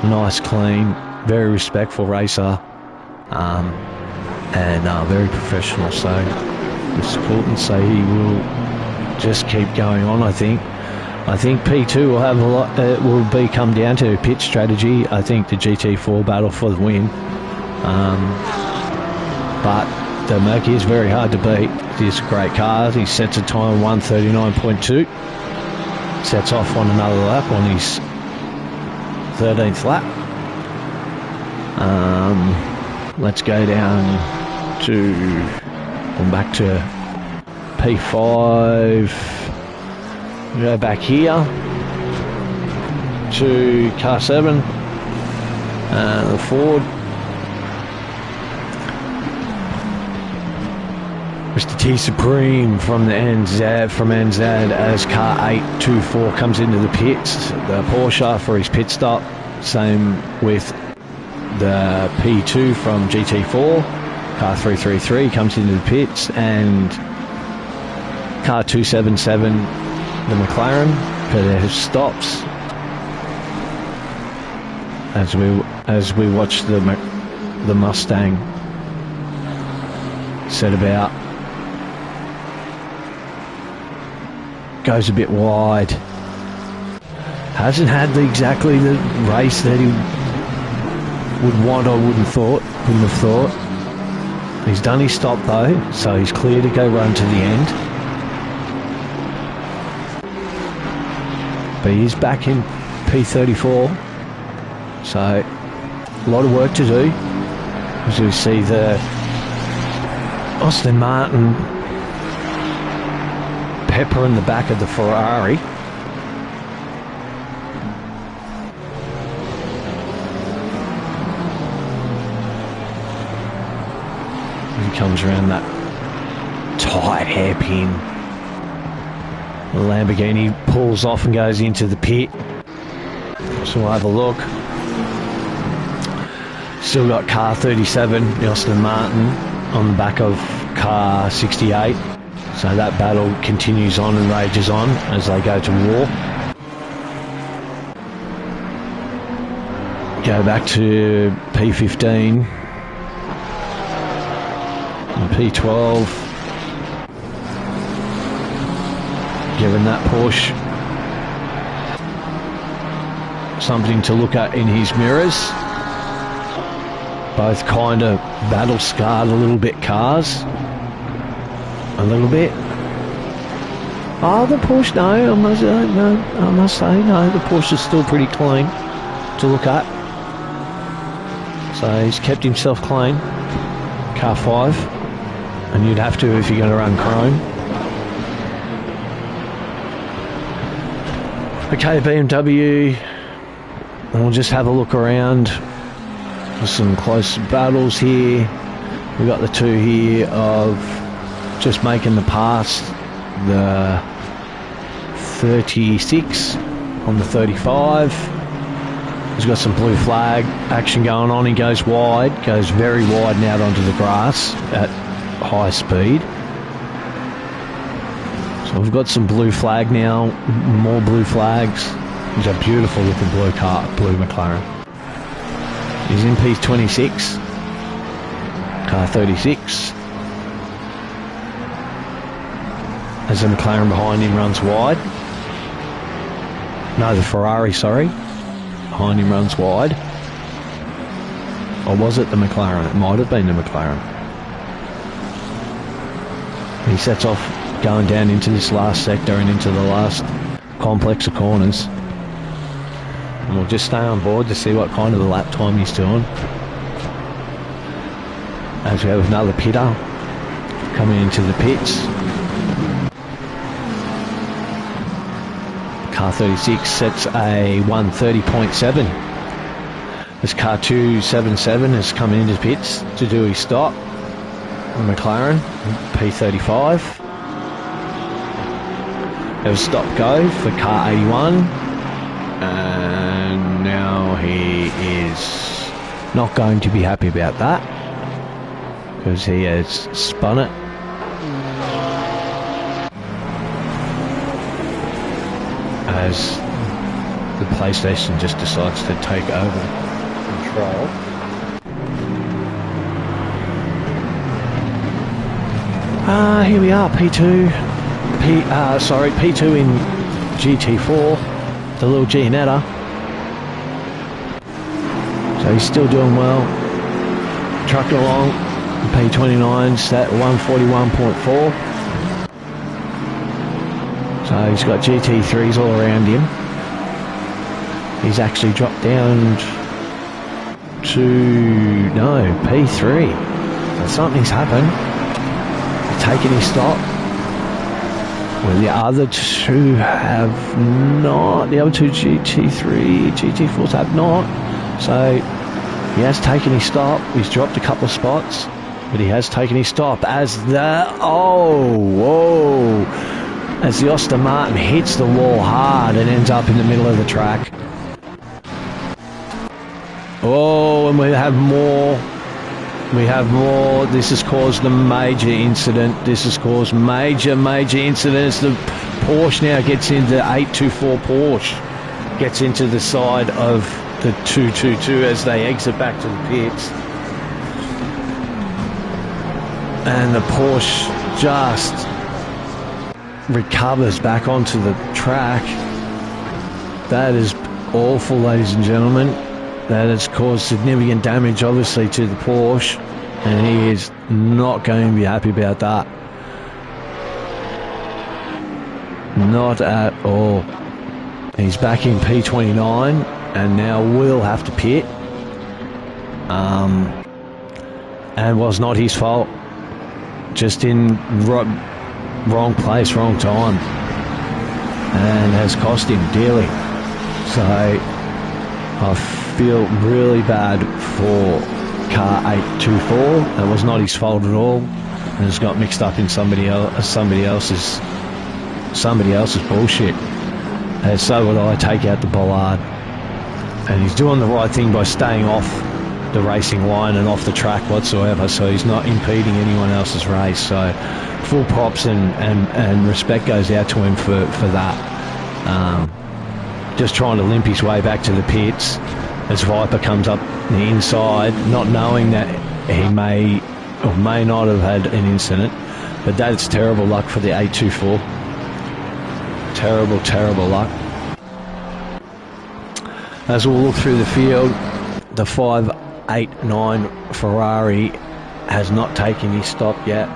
Nice clean very respectful racer, and very professional. So the Spartans say he will just keep going on. I think P2 will have a lot. It will come down to pit strategy. I think the GT4 battle for the win, but the Mercury is very hard to beat. He's a great car. He sets a time 1:39.2. Sets off on another lap on his 13th lap. Let's go down to back to P5. Go back here to car 7, the Ford. Mr. T Supreme from the NZ as car 824 comes into the pits. The Porsche for his pit stop. Same with the P2 from GT4. Car 333 comes into the pits, and car 277, the McLaren, for their stops. As we watch the Mustang set about. Goes a bit wide. Hasn't had exactly the race that he would want. I wouldn't have thought. He's done his stop though, so he's clear to go run to the end. But he's back in P34, so a lot of work to do. As we see the Aston Martin pepper in the back of the Ferrari. He comes around that tight hairpin. The Lamborghini pulls off and goes into the pit. So we'll have a look. Still got car 37, the Aston Martin, on the back of car 68. So that battle continues on and rages on as they go to war. Go back to P15 and P12. Giving that Porsche something to look at in his mirrors. Both kind of battle scarred a little bit cars. A little bit. Oh, the Porsche, no, I must say, the Porsche is still pretty clean to look at. So he's kept himself clean. Car 5. And you'd have to if you're going to run chrome. Okay, BMW. We'll just have a look around. There's some close battles here. We've got the two here of just making the pass, the 36 on the 35. He's got some blue flag action going on. He goes wide, goes very wide and out onto the grass at high speed. So we've got some blue flag now, more blue flags. He's a beautiful looking blue car, blue McLaren. He's in P26, car 36. As the McLaren behind him runs wide. No, the Ferrari, sorry. Behind him runs wide. Or was it the McLaren? It might have been the McLaren. He sets off going down into this last sector and into the last complex of corners. And we'll just stay on board to see what kind of a lap time he's doing. As we have another pitter coming into the pits. Car 36 sets a 1:30.7. This car 277 has come into the pits to do his stop. McLaren P35. There's stop go for car 81, and now he is not going to be happy about that because he has spun it. As the PlayStation just decides to take over control. control. Here we are, P2 in GT4, the little Gianetta. So he's still doing well. Trucking along, P29's at 141.4. So he's got GT3s all around him. He's actually dropped down to, no, P3. So something's happened. Taking his stop. Well, the other two have not. The other two GT4s have not. So he has taken his stop. He's dropped a couple of spots, but he has taken his stop as the as the Aston Martin hits the wall hard and ends up in the middle of the track. Oh, and we have more. This has caused a major incident. This has caused major incidents. The Porsche now gets into 824 Porsche. Gets into the side of the 222 as they exit back to the pits. And the Porsche just recovers back onto the track. That is awful, ladies and gentlemen. That has caused significant damage, obviously, to the Porsche, and he is not going to be happy about that. Not at all. He's back in P29, and now will have to pit. And was not his fault. Just in wrong place, wrong time, and has cost him dearly. So I feel really bad for car 824. That was not his fault at all, and has got mixed up in somebody else's bullshit. And so would I take out the bollard. And he's doing the right thing by staying off the racing line and off the track whatsoever, so he's not impeding anyone else's race. So full props and respect goes out to him for that. Just trying to limp his way back to the pits as Viper comes up the inside, not knowing that he may or may not have had an incident. But that's terrible luck for the 824. Terrible luck. As we'll look through the field, the 589 Ferrari has not taken his stop yet,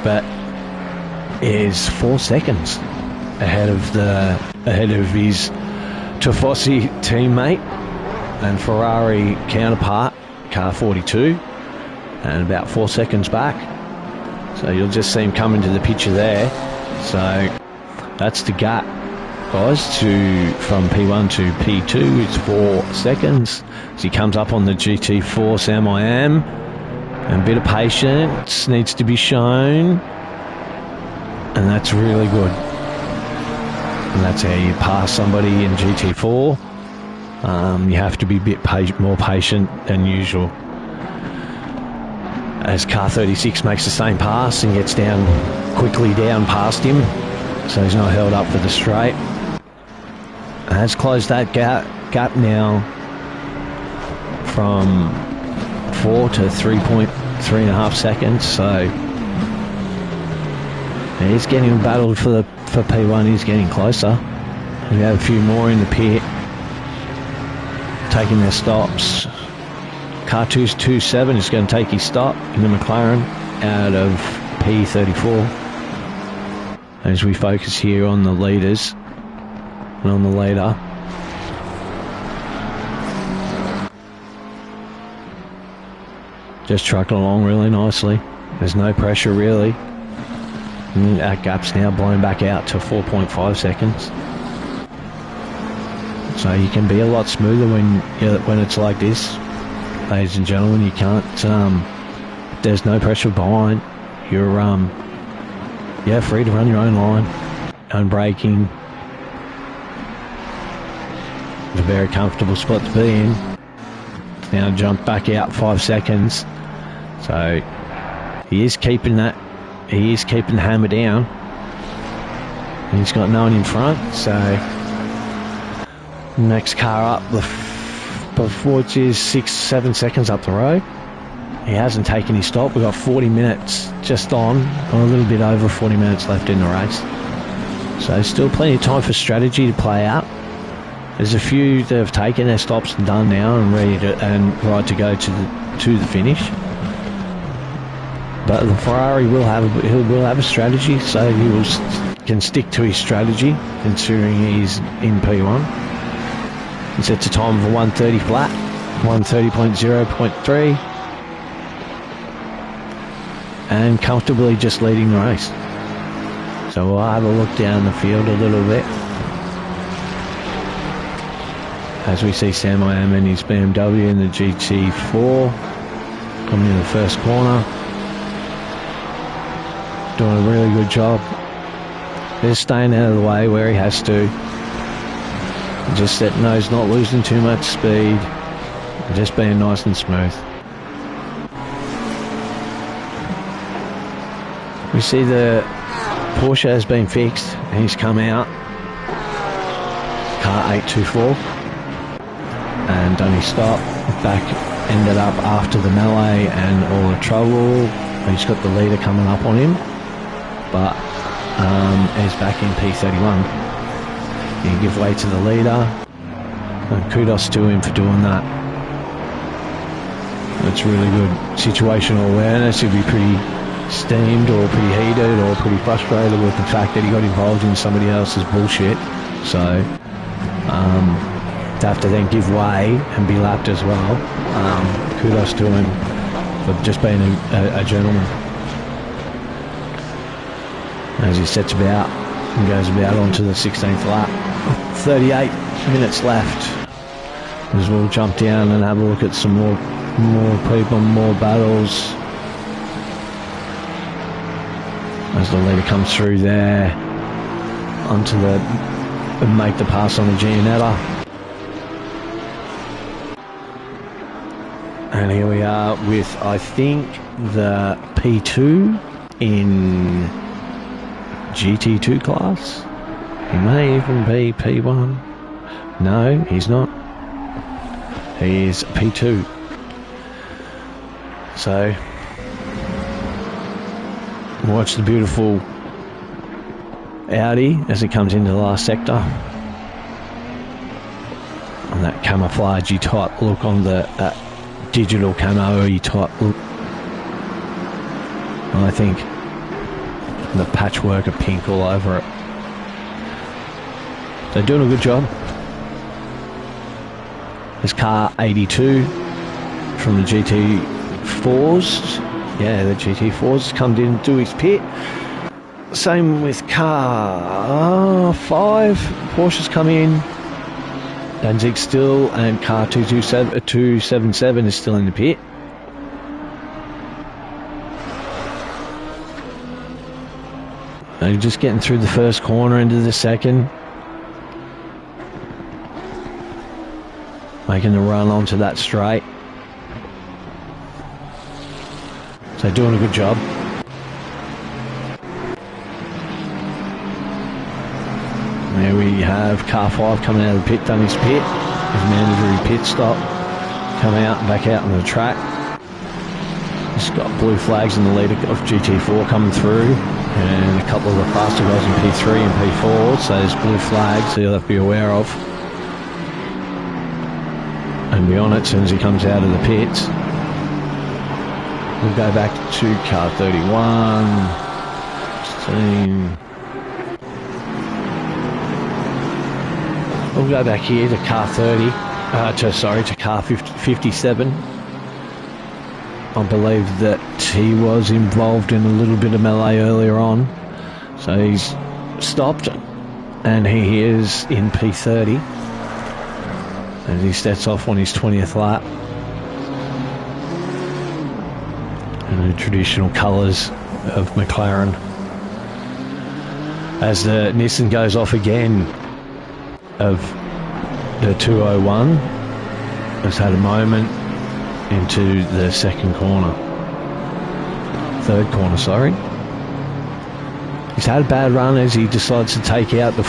but is 4 seconds ahead of his Tifosi teammate and Ferrari counterpart, car 42, and about 4 seconds back. So you'll just see him come into the picture there. So that's the gap, guys, from P1 to P2. It's 4 seconds. As he comes up on the GT4 Sam I Am, and a bit of patience needs to be shown, and that's really good. And that's how you pass somebody in GT4. You have to be a bit more patient than usual. As car 36 makes the same pass and gets quickly down past him, so he's not held up for the straight. Has closed that gap now from 4 to 3.5 seconds. So he's getting battled for P1. He's getting closer. We have a few more in the pit taking their stops. Car 227 is going to take his stop in the McLaren out of P34. As we focus here on the leaders and on the leader. Just trucking along really nicely. There's no pressure really. And that gap's now blown back out to 4.5 seconds. So you can be a lot smoother when it's like this, ladies and gentlemen. You can't. There's no pressure behind. You're free to run your own line, own braking. It's a very comfortable spot to be in. Now jump back out 5 seconds. So he is keeping the hammer down. And he's got no one in front. So next car up, the which is 6-7 seconds up the road. He hasn't taken his stop. We've got 40 minutes just on, or a little bit over 40 minutes left in the race. So still plenty of time for strategy to play out. There's a few that have taken their stops and done now and ready to, and right to go to the finish. But the Ferrari will have a strategy, so he can stick to his strategy considering he's in P1. He sets a time of a 1:30 flat, 1:30.0.3, and comfortably just leading the race. So we'll have a look down the field a little bit as we see Sam I Am in his BMW in the GT4 coming in the first corner. Doing a really good job. Just staying out of the way where he has to. Just that nose not losing too much speed. Just being nice and smooth. We see the Porsche has been fixed and he's come out. Car 824. And done his stop. Back ended up after the melee and all the trouble. He's got the leader coming up on him. But he's back in P31. He give way to the leader. And kudos to him for doing that. That's really good situational awareness. He'll be pretty steamed or pretty heated or pretty frustrated with the fact that he got involved in somebody else's bullshit. So to have to then give way and be lapped as well. Kudos to him for just being a gentleman. As he sets about and goes about onto the 16th lap. 38 minutes left. As we'll jump down and have a look at some more people, more battles. As the leader comes through there onto the make the pass on the Gianetta. And here we are with, I think, the P2 in GT2 class. He may even be P1. No, he's not. He's P2. So, watch the beautiful Audi as it comes into the last sector. And that camouflagey type look on the digital camo-y type look. And I think the patchwork of pink all over it. They're doing a good job. There's car 82 from the GT4s. Yeah, the GT4s come in to do his pit. Same with car 5. Porsche's come in. Danzig's still, and car 277 is still in the pit. They're just getting through the first corner into the second. Making the run onto that straight. So doing a good job. There we have car 5 coming out of the pit, done his pit. His mandatory pit stop. Come out and back out on the track. He's got blue flags in the leader of GT4 coming through. And a couple of the faster guys in P3 and P4. So there's blue flags that you'll have to be aware of. And be on it as soon as he comes out of the pits. We'll go back to car 31. 16. We'll go back here to car 30. To car 57. I believe that he was involved in a little bit of melee earlier on. So he's stopped. And he is in P30. And he sets off on his 20th lap. And the traditional colours of McLaren. As the Nissan goes off again of the 201. Has had a moment into the third corner, sorry. He's had a bad run as he decides to take out the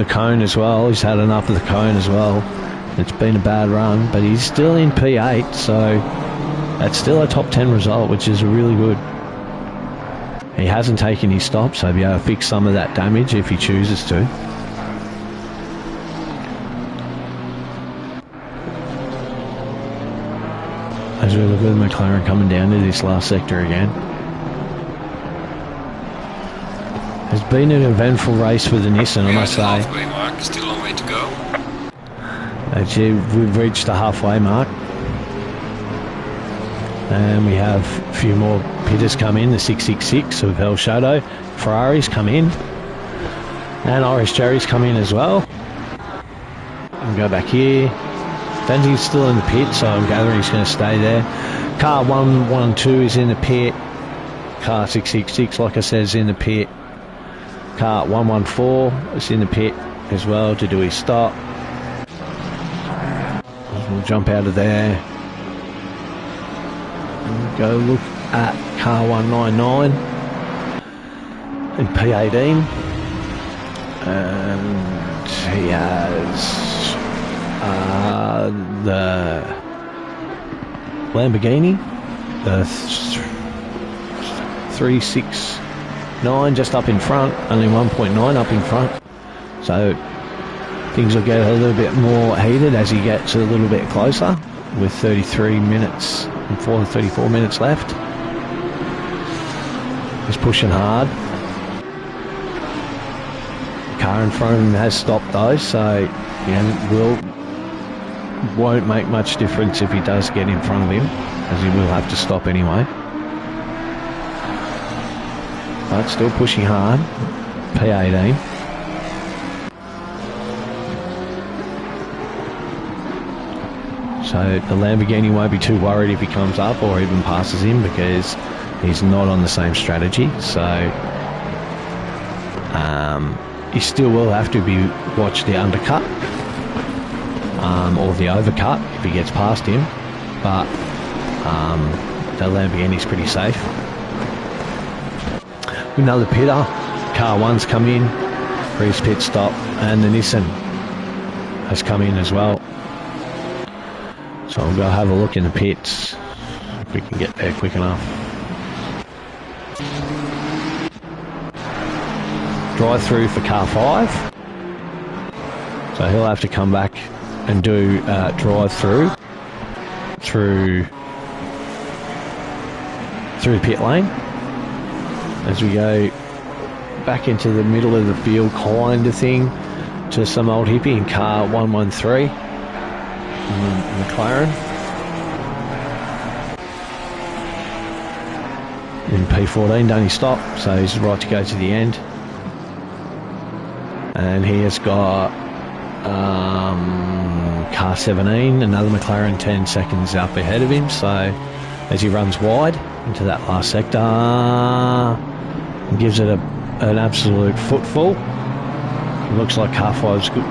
cone as well. He's had enough of the cone as well. It's been a bad run, but he's still in P8, so that's still a top 10 result, which is really good. He hasn't taken his stop, so he'll be able to fix some of that damage if he chooses to. As we look at the McLaren coming down to this last sector again. It's been an eventful race for the Nissan, I must say. Halfway mark, still a long way to go. Actually, we've reached the halfway mark. And we have a few more pitters come in. The 666 of El Shadow. Ferraris come in. And Irish Jerry's come in as well. And go back here. Don't think he's still in the pit, so I'm gathering he's going to stay there. Car 112 is in the pit. Car 666, like I said, is in the pit. Car 114 is in the pit as well to do his stop. We'll jump out of there. And go look at car 199 in P18. And he has the Lamborghini, the 369 just up in front, only 1.9 up in front. So things will get a little bit more heated as he gets a little bit closer with 33 minutes and 34 minutes left. He's pushing hard. The car in front of him has stopped though, so won't make much difference if he does get in front of him, as he will have to stop anyway. But still pushing hard. P18. So the Lamborghini won't be too worried if he comes up or even passes him, because he's not on the same strategy. So he still will have to watch the undercut or the overcut if he gets past him. But the Lamborghini's pretty safe. Another pitter. Car 1's come in for his pit stop, and the Nissan has come in as well. So we'll go have a look in the pits if we can get there quick enough. Drive through for car 5. So he'll have to come back and do drive through the pit lane as we go back into the middle of the field kind of thing to some old hippie in car 113 McLaren in P14. Done his stop, so he's right to go to the end. And he has got car 17, another McLaren 10 seconds up ahead of him. So as he runs wide into that last sector and gives it an absolute footfall, it looks like car 5's good.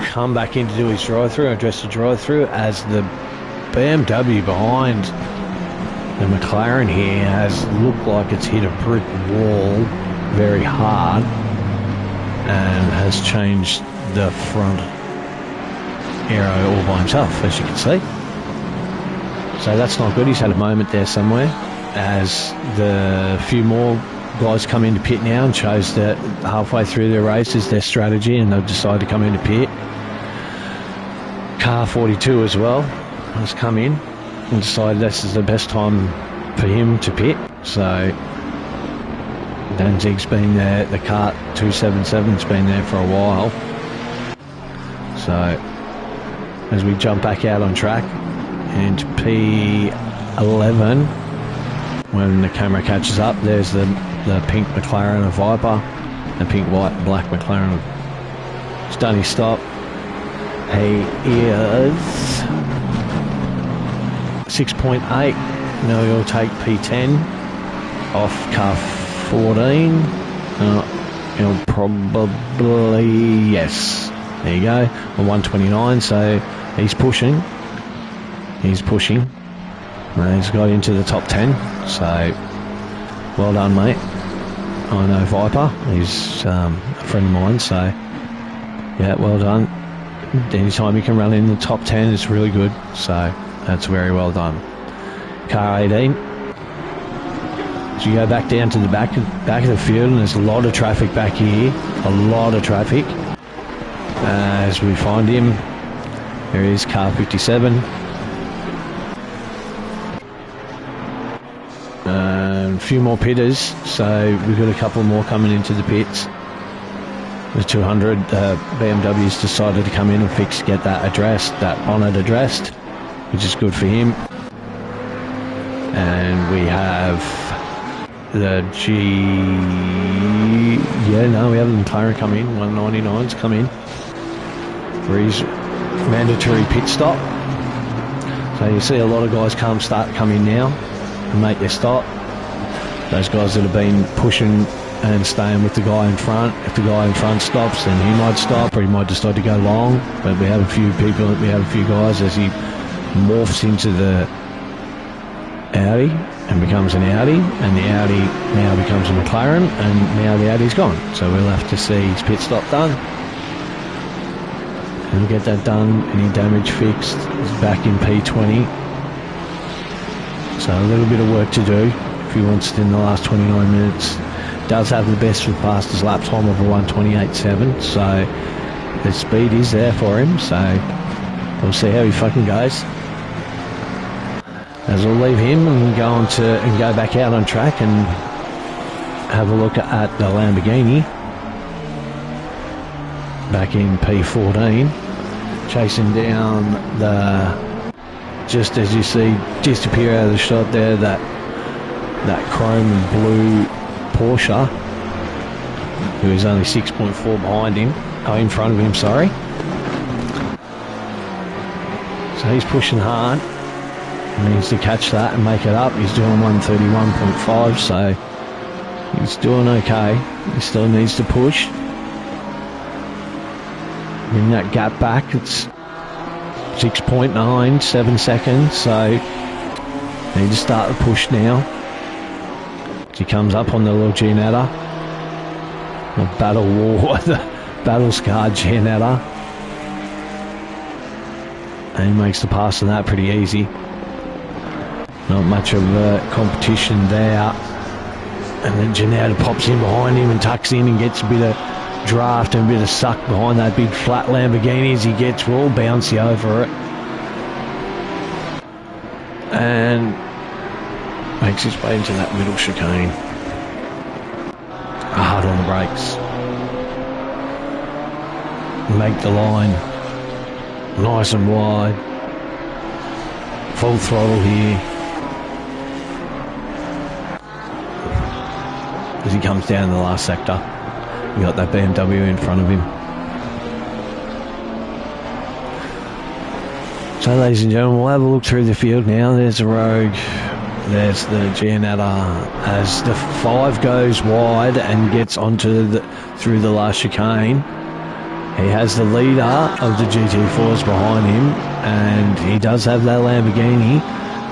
Come back in to do his drive-through, address the drive-through, as the BMW behind the McLaren here has looked like it's hit a brick wall very hard and has changed the front aero all by himself, as you can see. So that's not good. He's had a moment there somewhere as the few more guys come into pit now and shows that halfway through their race is their strategy and they've decided to come into pit. Car 42 as well has come in and decided this is the best time for him to pit. So Danzig's been there, the car 277's been there for a while. So as we jump back out on track into P11, when the camera catches up, there's the pink McLaren, a Viper, and pink, white, and black McLaren. He's done his stop. He is 6.8. Now he'll take P10 off car 14. He'll probably, yes, there you go, a 129. So he's pushing. He's pushing. He's got into the top 10. So well done, mate. I know Viper. He's a friend of mine. So yeah, well done. Anytime you can run in the top 10, it's really good. So that's very well done. Car 18. So you go back down to the back of the field, and there's a lot of traffic back here. A lot of traffic. As we find him, there is car 57. A few more pitters, so we've got a couple more coming into the pits. The 200 BMW's decided to come in and get that addressed, that bonnet addressed, which is good for him. And we have the we have the McLaren come in, 199's come in for his mandatory pit stop. So you see a lot of guys come in now and make their stop. Those guys that have been pushing and staying with the guy in front. If the guy in front stops, then he might stop, or he might decide to go long. But we have a few guys as he morphs into the Audi and becomes an Audi, and the Audi now becomes a McLaren, and now the Audi's gone. So we'll have to see his pit stop done. And we'll get that done, any damage fixed. He's back in P20. So a little bit of work to do if he wants it in the last 29 minutes. Does have the best for fastest lap time of a 1:28.7, so the speed is there for him. So we'll see how he fucking goes. As we'll leave him and go back out on track and have a look at the Lamborghini back in P14, chasing down just as you see disappear out of the shot there, that chrome and blue Porsche, who is only 6.4 behind him, in front of him, sorry. So he's pushing hard. He needs to catch that and make it up. He's doing 1:31.5, so he's doing okay. He still needs to push. Bring that gap back. It's 6.97 seconds, so need to start the push now. He comes up on the little Giannetta, the battle-scarred Giannetta, and he makes the pass on that pretty easy. Not much of a competition there. And then Giannetta pops in behind him and tucks in and gets a bit of draft and a bit of suck behind that big flat Lamborghini as he gets all bouncy over it. And makes his way into that middle chicane. Hard on the brakes. Make the line nice and wide. Full throttle here. As he comes down the last sector, we got that BMW in front of him. So, ladies and gentlemen, we'll have a look through the field now. There's the Rogue. There's the Giannetta. As the 5 goes wide and gets through the last chicane, he has the leader of the GT4s behind him, and he does have that Lamborghini.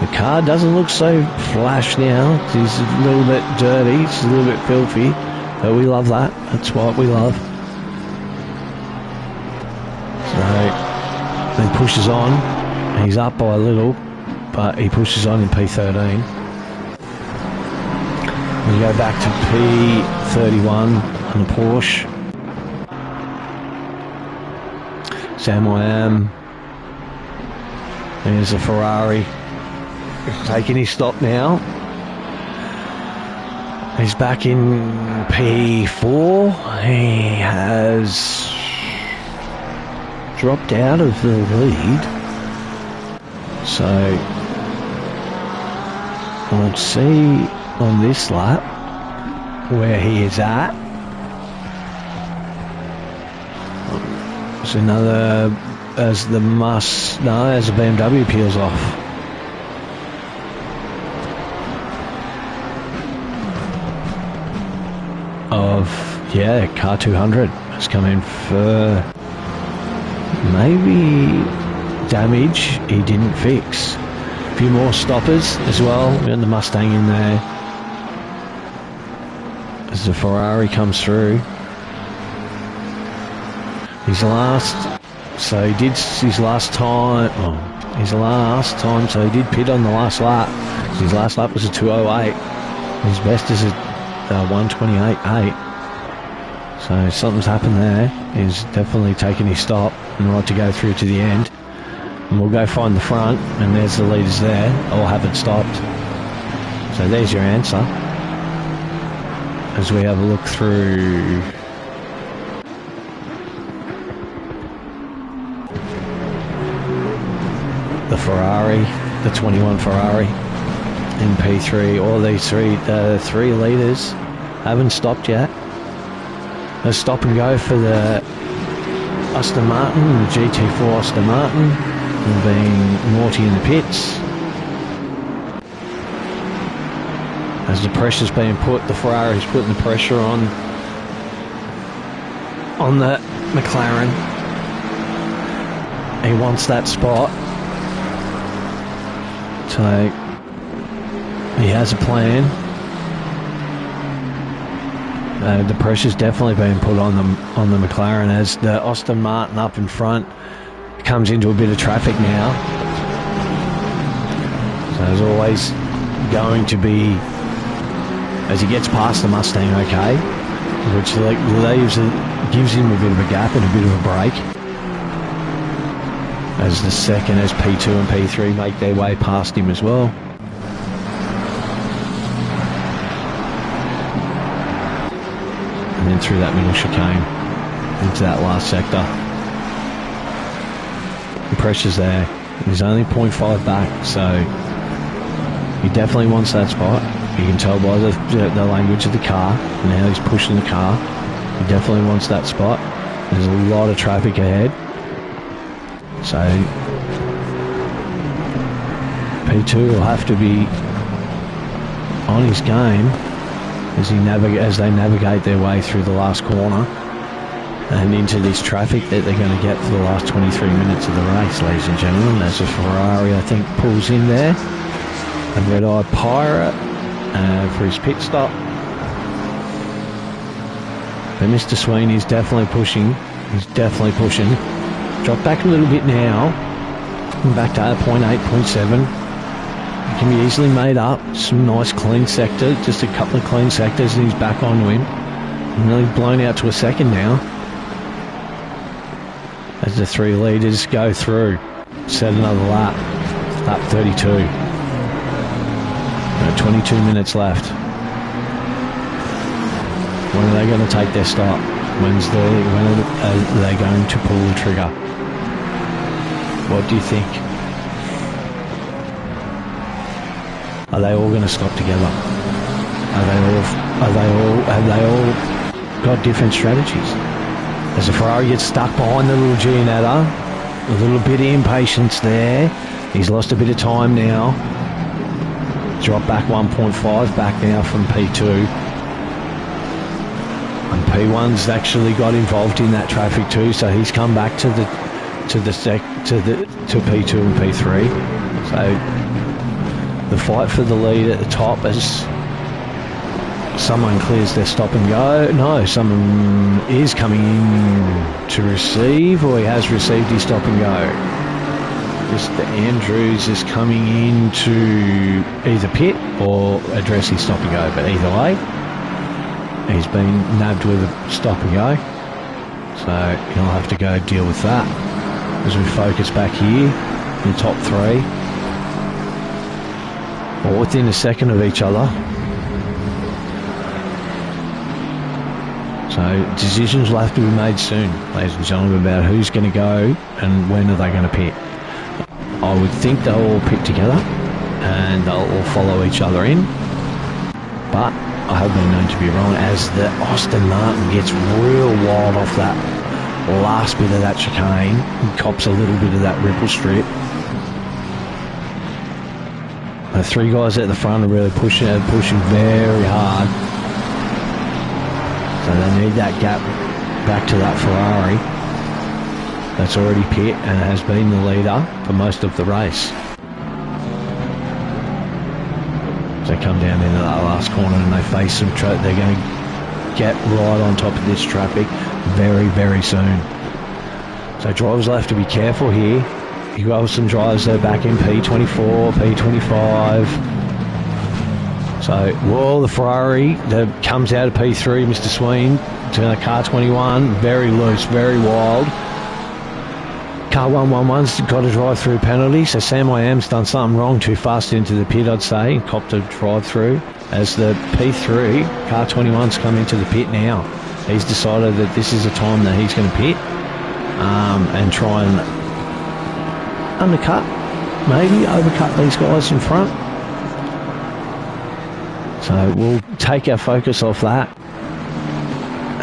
The car doesn't look so flash now. It's a little bit dirty. It's a little bit filthy, but we love that. That's what we love. So he pushes on. He's up by a little, but he pushes on in P13. We go back to P31 on the Porsche. Sam I Am. There's a Ferrari. Taking his stop now. He's back in P4. He has dropped out of the lead. So let's see on this lap where he is at. There's another as the BMW peels off. Car 200 has come in for maybe damage he didn't fix. A few more stoppers as well. We got the Mustang in there as the Ferrari comes through. He's last, so so he did his last time. So he did pit on the last lap. His last lap was a 2:08. His best is a 1:28.8. So something's happened there. He's definitely taken his stop and right to go through to the end. And we'll go find the front, and there's the leaders there. All haven't stopped. So there's your answer. As we have a look through the Ferrari, the 21 Ferrari in P3. All these three leaders haven't stopped yet. A stop and go for the Aston Martin, the GT4 Aston Martin, and being naughty in the pits. As the pressure's being put, the Ferrari's putting the pressure on the McLaren. He wants that spot. So he has a plan. The pressure's definitely been put on the McLaren as the Aston Martin up in front comes into a bit of traffic now. So there's always going to be, as he gets past the Mustang, okay, which gives him a bit of a gap and a bit of a break. As P2 and P3 make their way past him as well. And then through that middle chicane into that last sector. The pressure's there. He's only 0.5 back, so he definitely wants that spot. You can tell by the language of the car and how he's pushing the car. He definitely wants that spot. There's a lot of traffic ahead. So P2 will have to be on his game as they navigate their way through the last corner and into this traffic that they're going to get for the last 23 minutes of the race, ladies and gentlemen. There's a Ferrari, I think, pulls in there. A red-eyed pirate for his pit stop. But Mr. Sweeney's definitely pushing. He's definitely pushing. Drop back a little bit now. Back to 0.8, 0.7. It can be easily made up. Some nice clean sector. Just a couple of clean sectors and he's back onto him. Nearly blown out to a second now. As the three leaders go through. Set another lap. Lap 32. 22 minutes left. When are they going to take their stop? When are they going to pull the trigger? What do you think? Are they all going to stop together? Have they all got different strategies? As the Ferrari gets stuck behind the little Giannetta, a little bit of impatience there. He's lost a bit of time now. Drop back 1.5 back now from P2. And P1's actually got involved in that traffic too, so he's come back to P2 and P3. So the fight for the lead at the top as someone clears their stop and go. No, someone is coming in to receive, or he has received his stop and go. Mr. Andrews is coming in to either pit or address his stop and go, but either way, he's been nabbed with a stop and go, so he'll have to go deal with that. As we focus back here, the top three, all within a second of each other. So decisions will have to be made soon, ladies and gentlemen, about who's going to go and when are they going to pit. I would think they'll all pit together and they'll all follow each other in, but I have been known to be wrong as the Aston Martin gets real wild off that last bit of that chicane and cops a little bit of that ripple strip. The three guys at the front are really pushing very hard, so they need that gap back to that Ferrari that's already pit and has been the leader for most of the race. They come down into that last corner and they face some traffic. They're going to get right on top of this traffic very, very soon. So drivers will have to be careful here. You've got some drivers that are back in P24, P25. So, well, the Ferrari that comes out of P3, Mr. Sween, to car 21, very loose, very wild. Car 111's got to drive through penalty, so Sam I Am's done something wrong, too fast into the pit, I'd say, copped a drive through. As the P3, car 21's come into the pit now. He's decided that this is the time that he's going to pit and try and undercut, maybe overcut these guys in front. So we'll take our focus off that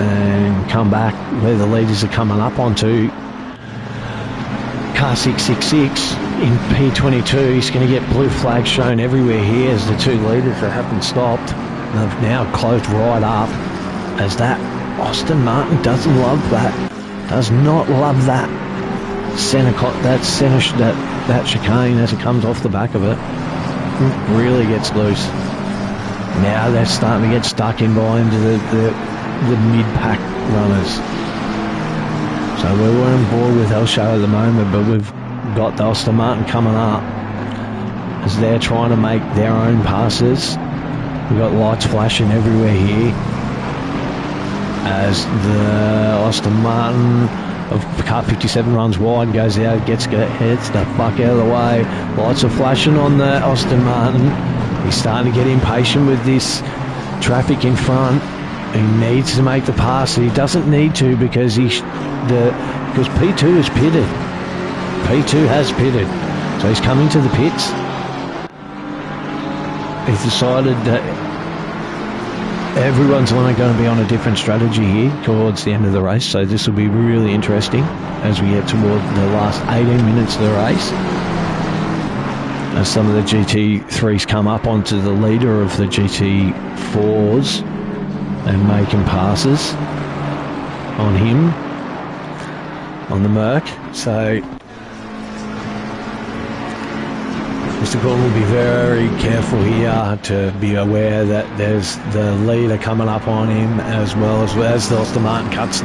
and come back where the leaders are coming up onto car 666 in P22. He's going to get blue flags shown everywhere here as the two leaders that haven't stopped. They've now closed right up as that Aston Martin doesn't love that, does not love that that chicane as it comes off the back of it. Really gets loose. Now they're starting to get stuck in behind the mid-pack runners. So we're on board with El Show at the moment, but we've got the Aston Martin coming up as they're trying to make their own passes. We've got lights flashing everywhere here as the Aston Martin of car 57 runs wide, goes out, gets the fuck out of the way. Lights are flashing on the Aston Martin. He's starting to get impatient with this traffic in front. He needs to make the pass. He doesn't need to because because P2 is pitted. P2 has pitted. So he's coming to the pits. He's decided that everyone's going to be on a different strategy here towards the end of the race. So this will be really interesting as we get toward the last 18 minutes of the race. As some of the GT3s come up onto the leader of the GT4s and making passes on him, on the Merc. So Mr. Gordon will be very careful here to be aware that there's the leader coming up on him, as well as the Aston Martin cuts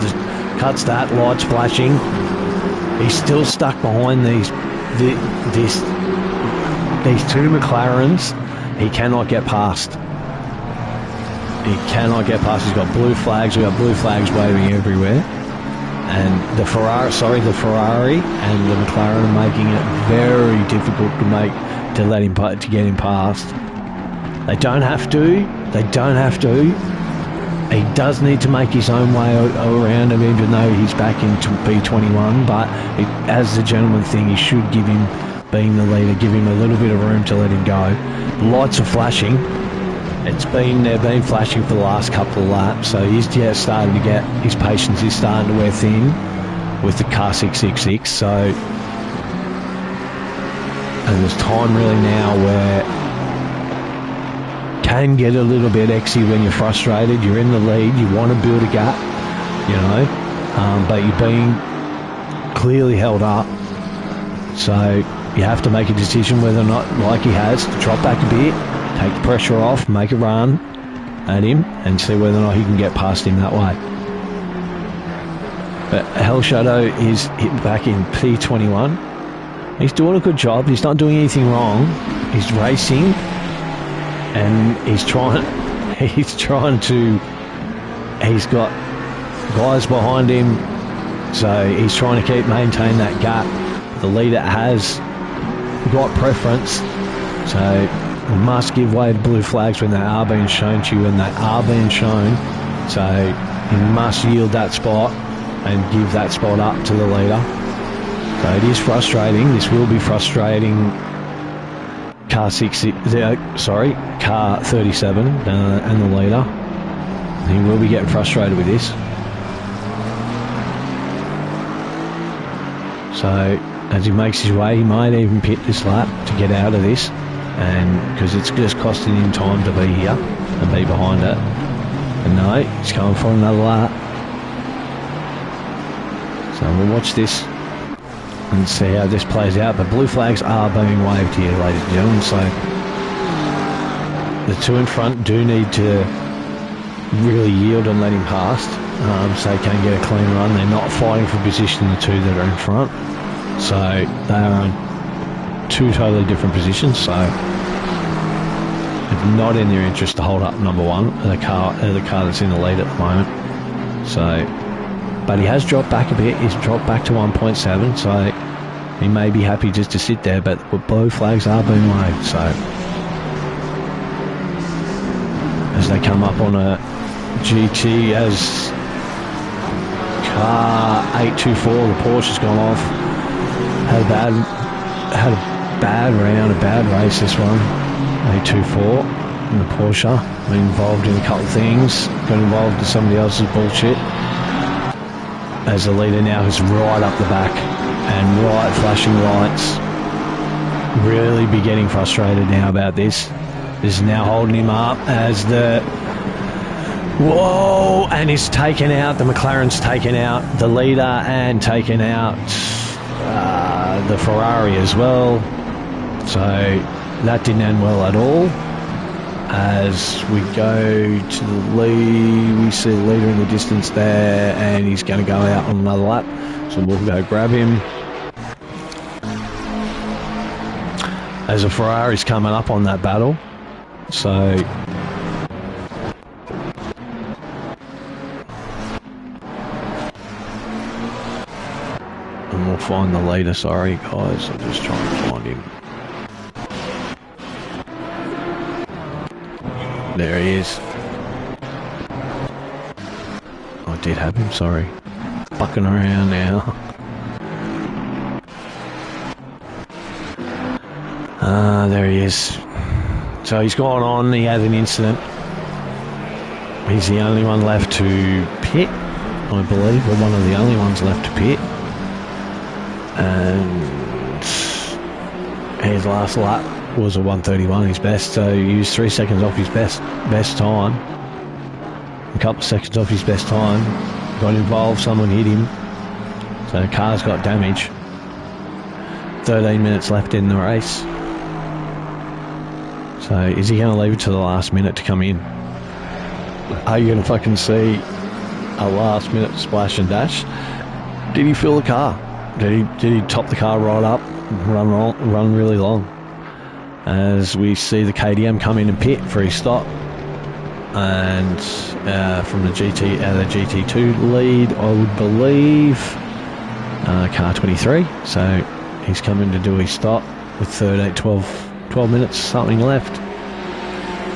that, lights flashing. He's still stuck behind these two McLarens. He cannot get past. He cannot get past. He's got blue flags. We've got blue flags waving everywhere. And the Ferrari and the McLaren are making it very difficult to get him past. They don't have to. He does need to make his own way around him, even though he's back into P21. But as the gentleman thing, he should give him, being the leader, give him a little bit of room to let him go. The lights are flashing. They've been flashing for the last couple of laps, so he's starting to get, his patience is starting to wear thin with the car 666. So, and there's time really now where can get a little bit exy when you're frustrated. You're in the lead, you want to build a gap, but you're being clearly held up. So you have to make a decision whether or not, like he has, to drop back a bit, take the pressure off, make a run at him, and see whether or not he can get past him that way. But Hell Shadow is hitting back in P21. He's doing a good job. He's not doing anything wrong. He's racing, and he's trying to. He's got guys behind him, so he's trying to maintain that gap. The leader has got preference, so you must give way to blue flags when they are being shown to you, and they are being shown. So you must yield that spot and give that spot up to the leader. So it is frustrating. This will be frustrating. Car 37 and the leader. He will be getting frustrated with this. So as he makes his way, he might even pit this lap to get out of this, and because it's just costing him time to be here and be behind it. And no, he's going for another lap. So we'll watch this and see how this plays out. But blue flags are being waved here, ladies and gentlemen. So the two in front do need to really yield and let him past. so they can get a clean run. They're not fighting for position, the two that are in front. So they are on two totally different positions. So it's not in their interest to hold up number one, the car that's in the lead at the moment. So, but he has dropped back a bit. He's dropped back to 1.7. So he may be happy just to sit there, but blue flags are being waved. So as they come up on a GT, as car 824, the Porsche's gone off. Had a bad round, a bad race this one. 824 and the Porsche been involved in a couple of things. Got involved in somebody else's bullshit. As the leader now is right up the back and right flashing lights. Really be getting frustrated now about this. This is now holding him up as the... Whoa! And he's taken out, the McLaren's taken out the leader and taken out the Ferrari as well. So that didn't end well at all. As we go to the lead, we see the leader in the distance there, and he's going to go out on another lap. So we'll go grab him. As a Ferrari's coming up on that battle. So and we'll find the leader. Sorry guys, I'll just try and find him. There he is. I did have him, sorry. Bucking around now. There he is. So he's gone on, he had an incident. He's the only one left to pit, I believe, or one of the only ones left to pit. And his last lap was a 1:31, his best, so he used 3 seconds off his best time. A couple of seconds off his best time. Got involved, someone hit him. So the car's got damage. 13 minutes left in the race. So is he going to leave it to the last minute to come in? Are you going to fucking see a last minute splash and dash? Did he fill the car? Did he top the car right up, run really long? As we see the KTM come in and pit for his stop, and from the GT2 lead, I would believe car 23. So he's coming to do his stop with 12 minutes something left.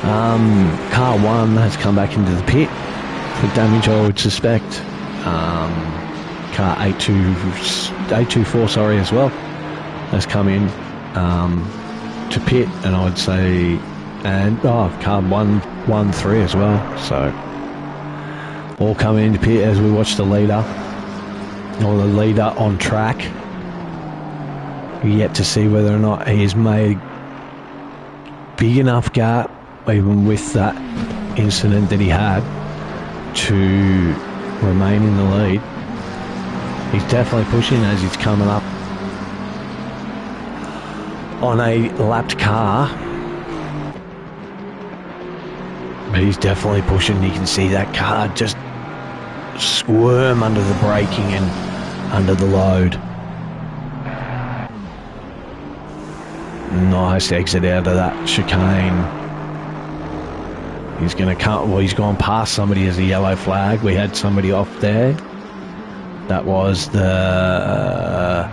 Car 1 has come back into the pit for damage, I would suspect. Car 824, sorry, as well, has come in to pit, and I would say, and car 113 as well. So all coming into pit as we watch the leader, or the leader on track. Yet to see whether or not he has made big enough gap, even with that incident that he had, to remain in the lead. He's definitely pushing as he's coming up on a lapped car, but he's definitely pushing. You can see that car just squirm under the braking and under the load. Nice exit out of that chicane. He's going to come, well, he's gone past somebody as a yellow flag. We had somebody off there. That was the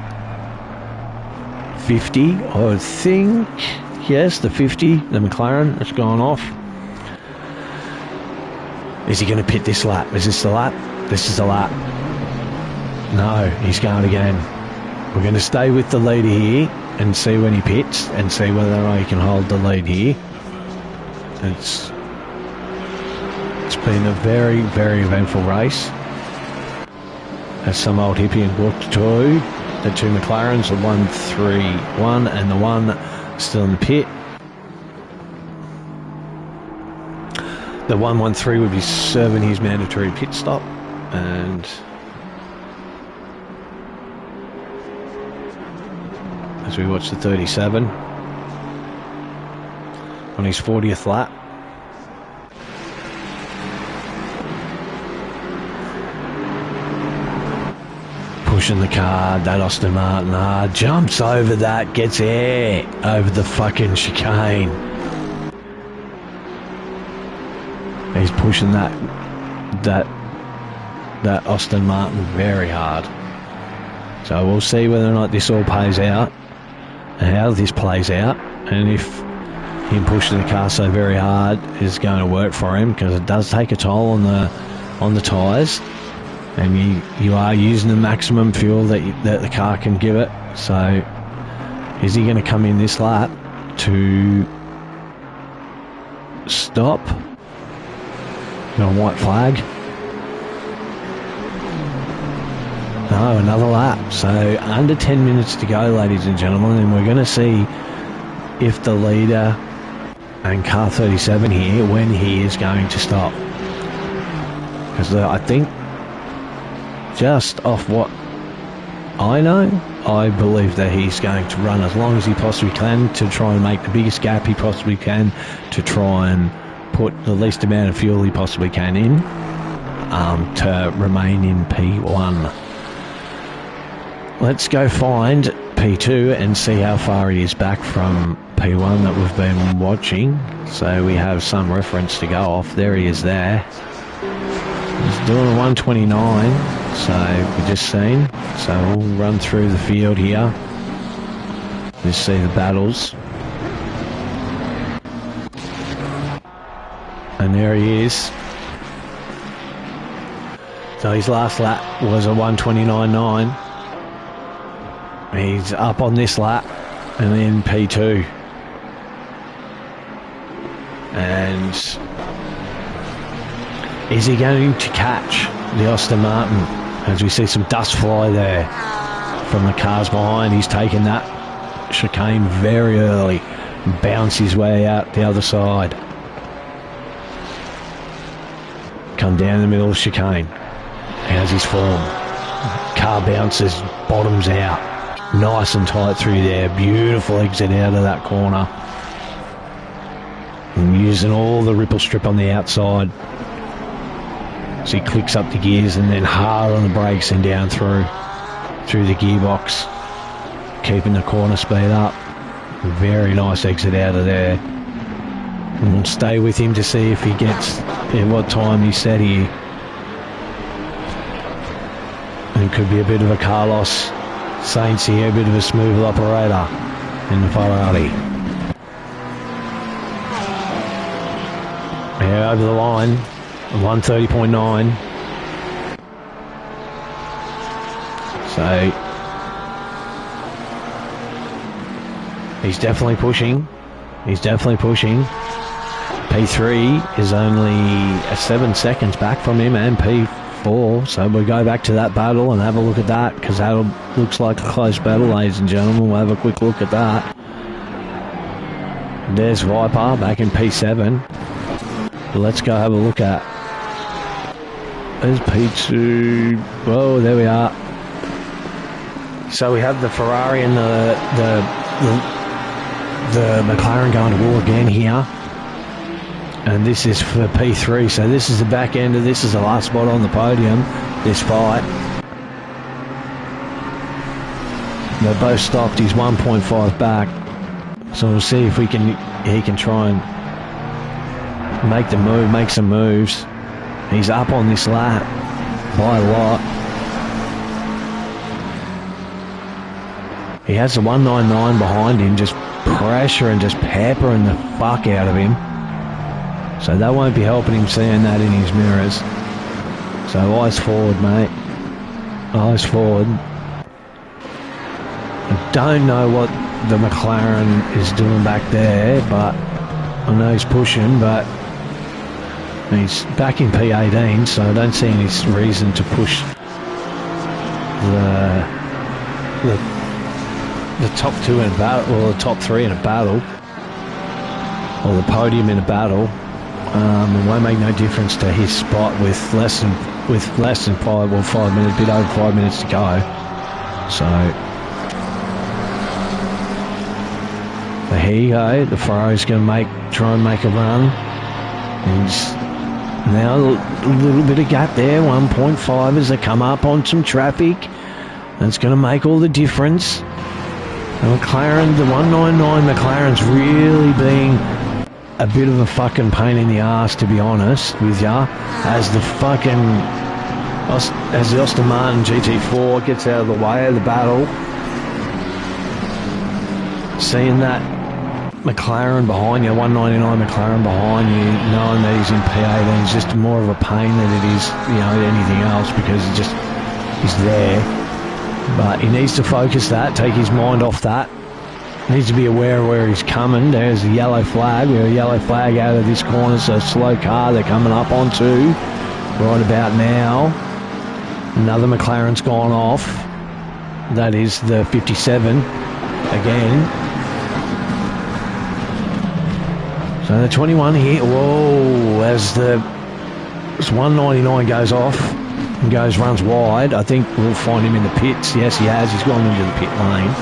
50, I think. Yes, the 50, the McLaren has gone off. Is he going to pit this lap? Is this the lap? This is the lap. No, he's going again. We're going to stay with the leader here and see when he pits and see whether or not he can hold the lead here. It's been a very, very eventful race. As some old hippie and walked to the two McLarens, the 131 and the one still in the pit. The 113 would be serving his mandatory pit stop, and as we watch the 37 on his 40th lap. pushing the car. That Aston Martin jumps over that, gets air over the fucking chicane. He's pushing that Aston Martin very hard. So we'll see whether or not this all pays out and how this plays out, and if him pushing the car so very hard is going to work for him, because it does take a toll on the tyres, and you are using the maximum fuel that the car can give it. So is he going to come in this lap to stop? Got a white flag. No, another lap. So under 10 minutes to go, ladies and gentlemen, and we're going to see if the leader and car 37 here, when he is going to stop. Because I think, just off what I know, I believe that he's going to run as long as he possibly can to try and make the biggest gap he possibly can, to try and put the least amount of fuel he possibly can in, to remain in P1. Let's go find P2 and see how far he is back from P1 that we've been watching, so we have some reference to go off. There he is there. He's doing a 129, so we've just seen. So we'll run through the field here. Just see the battles. And there he is. So his last lap was a 129.9. He's up on this lap and then P2. And is he going to catch the Aston Martin? As we see some dust fly there from the cars behind. He's taken that chicane very early and bounce his way out the other side. Come down the middle of the chicane. How's his form? Car bounces, bottoms out. Nice and tight through there. Beautiful exit out of that corner. And using all the ripple strip on the outside. So he clicks up the gears and then hard on the brakes and down through the gearbox. Keeping the corner speed up. Very nice exit out of there. And we'll stay with him to see if he gets what time he said here. And it could be a bit of a car loss. Saints here, a bit of a smooth operator in the Ferrari. Yeah, over the line, 130.9. So he's definitely pushing. He's definitely pushing. P3 is only 7 seconds back from him, and P4. So we'll go back to that battle and have a look at that, because that looks like a close battle, ladies and gentlemen. We'll have a quick look at that. There's Viper back in P7. But let's go have a look at. There's P2. Whoa, there we are. So we have the Ferrari and the McLaren going to war again here. And this is for P3, so this is the back end of this is the last spot on the podium, this fight. They're both stopped. He's 1.5 back. So we'll see if he can try and make the move, make some moves. He's up on this lap by a lot. He has the 199 behind him, just pressure and just peppering the fuck out of him. So that won't be helping him seeing that in his mirrors. So eyes forward, mate. Eyes forward. I don't know what the McLaren is doing back there, but I know he's pushing, but he's back in P18, so I don't see any reason to push the top two in a battle, or the top three in a battle, or the podium in a battle. It won't make no difference to his spot with less than 5 minutes, a bit over 5 minutes to go. So here you go. The Ferrari's going to try and make a run. And now a little bit of gap there, 1.5 as they come up on some traffic. And it's going to make all the difference. And McLaren, the 199 McLaren's really being a bit of a fucking pain in the ass, to be honest with ya, as the Aston Martin GT4 gets out of the way of the battle. Seeing that McLaren behind you, 199 McLaren behind you, knowing that he's in P18 is just more of a pain than it is, anything else, because he's there. But he needs to focus that, take his mind off that. He needs to be aware of where he's coming. There's a yellow flag. We have a yellow flag out of this corner, so slow car they're coming up onto right about now. Another McLaren's gone off. That is the 57 again. So the 21 here, whoa, as 199 goes off and runs wide. I think we'll find him in the pits. Yes, he has. He's gone into the pit lane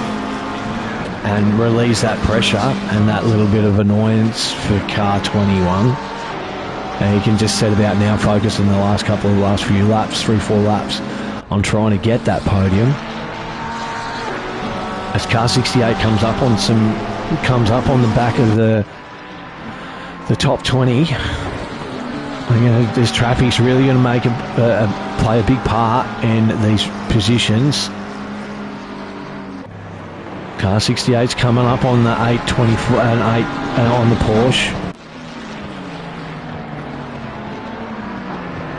and relieves that pressure and that little bit of annoyance for car 21. And he can just set about now, focus in the last few laps, 3-4 laps, on trying to get that podium. As car 68 comes up on the back of the top 20. This traffic's really going to make play a big part in these positions. Car 68's coming up on the 824 and 8 on the Porsche.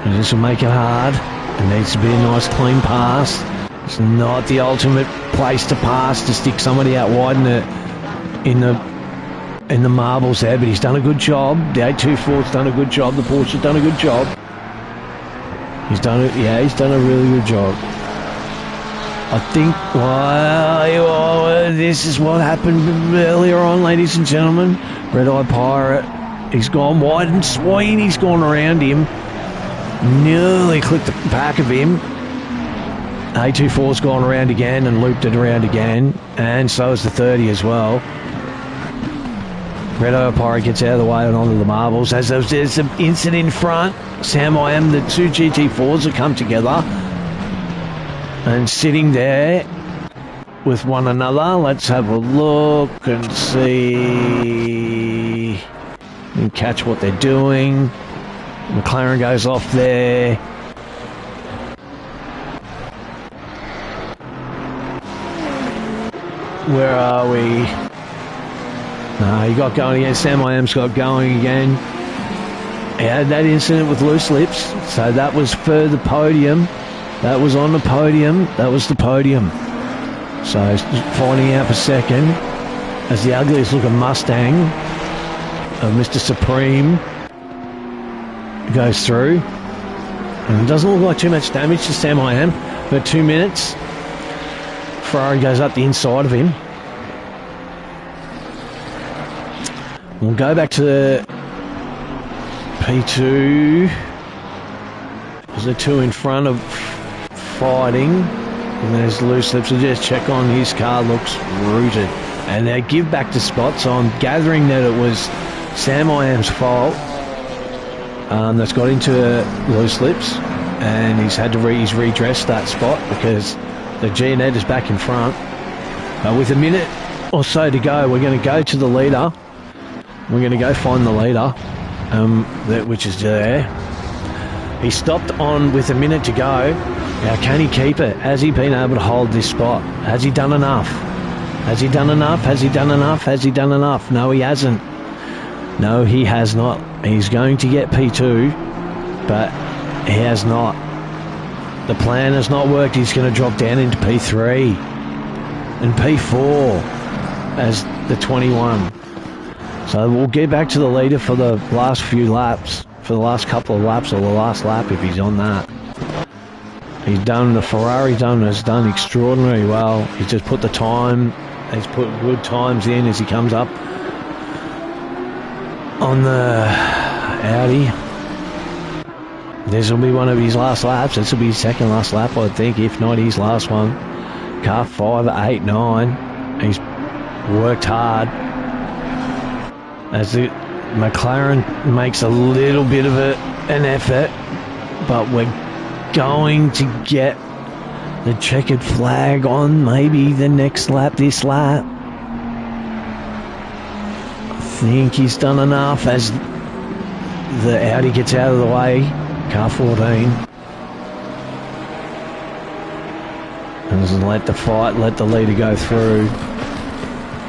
And this will make it hard. It needs to be a nice clean pass. It's not the ultimate place to pass, to stick somebody out wide in the marbles there, but he's done a good job. The 824's done a good job. The Porsche's done a good job. He's done a really good job. I think, this is what happened earlier on, ladies and gentlemen. Red Eye Pirate, he's gone wide and sweet. He's gone around him. Nearly clipped the back of him. 824's gone around again and looped it around again. And so is the 30 as well. Red Eye Pirate gets out of the way and onto the marbles. As there's some incident in front, Sam I Am, the two GT4s have come together and sitting there with one another. Let's have a look and see and catch what they're doing. McLaren goes off there. Where are we? No, he got going again. Sam I Am's got going again. He had that incident with loose lips, so that was for the podium. That was on the podium. That was the podium. So finding out for second as the ugliest looking Mustang of Mr. Supreme goes through. And it doesn't look like too much damage to Sam I Am. For 2 minutes, Ferrari goes up the inside of him. We'll go back to the P2. There's the two in front of fighting. And there's loose lips. We'll just check on his car. Looks rooted. And they give back the spot. So I'm gathering that it was Sam I Am's fault. That's got into loose lips. And he's had to he's redressed that spot because the G&Ed is back in front. With a minute or so to go, we're going to go to the leader. We're going to go find the leader, which is there. He stopped on with a minute to go. Now, can he keep it? Has he been able to hold this spot? Has he done enough? Has he done enough? Has he done enough? Has he done enough? No, he hasn't. No, he has not. He's going to get P2, but he has not. The plan has not worked. He's going to drop down into P3 and P4 as the 21. So we'll get back to the leader for the last few laps, for the last couple of laps, or the last lap if he's on that. He's done, the Ferrari has done extraordinarily well. He's just put the time, he's put good times in as he comes up on the Audi. This will be one of his last laps. This will be his second last lap, I think, if not his last one. Car 5, 8, 9. He's worked hard. As the McLaren makes a little bit of an effort, but we're going to get the checkered flag on maybe the next lap, this lap. I think he's done enough as the Audi gets out of the way. Car 14. And doesn't let the leader go through.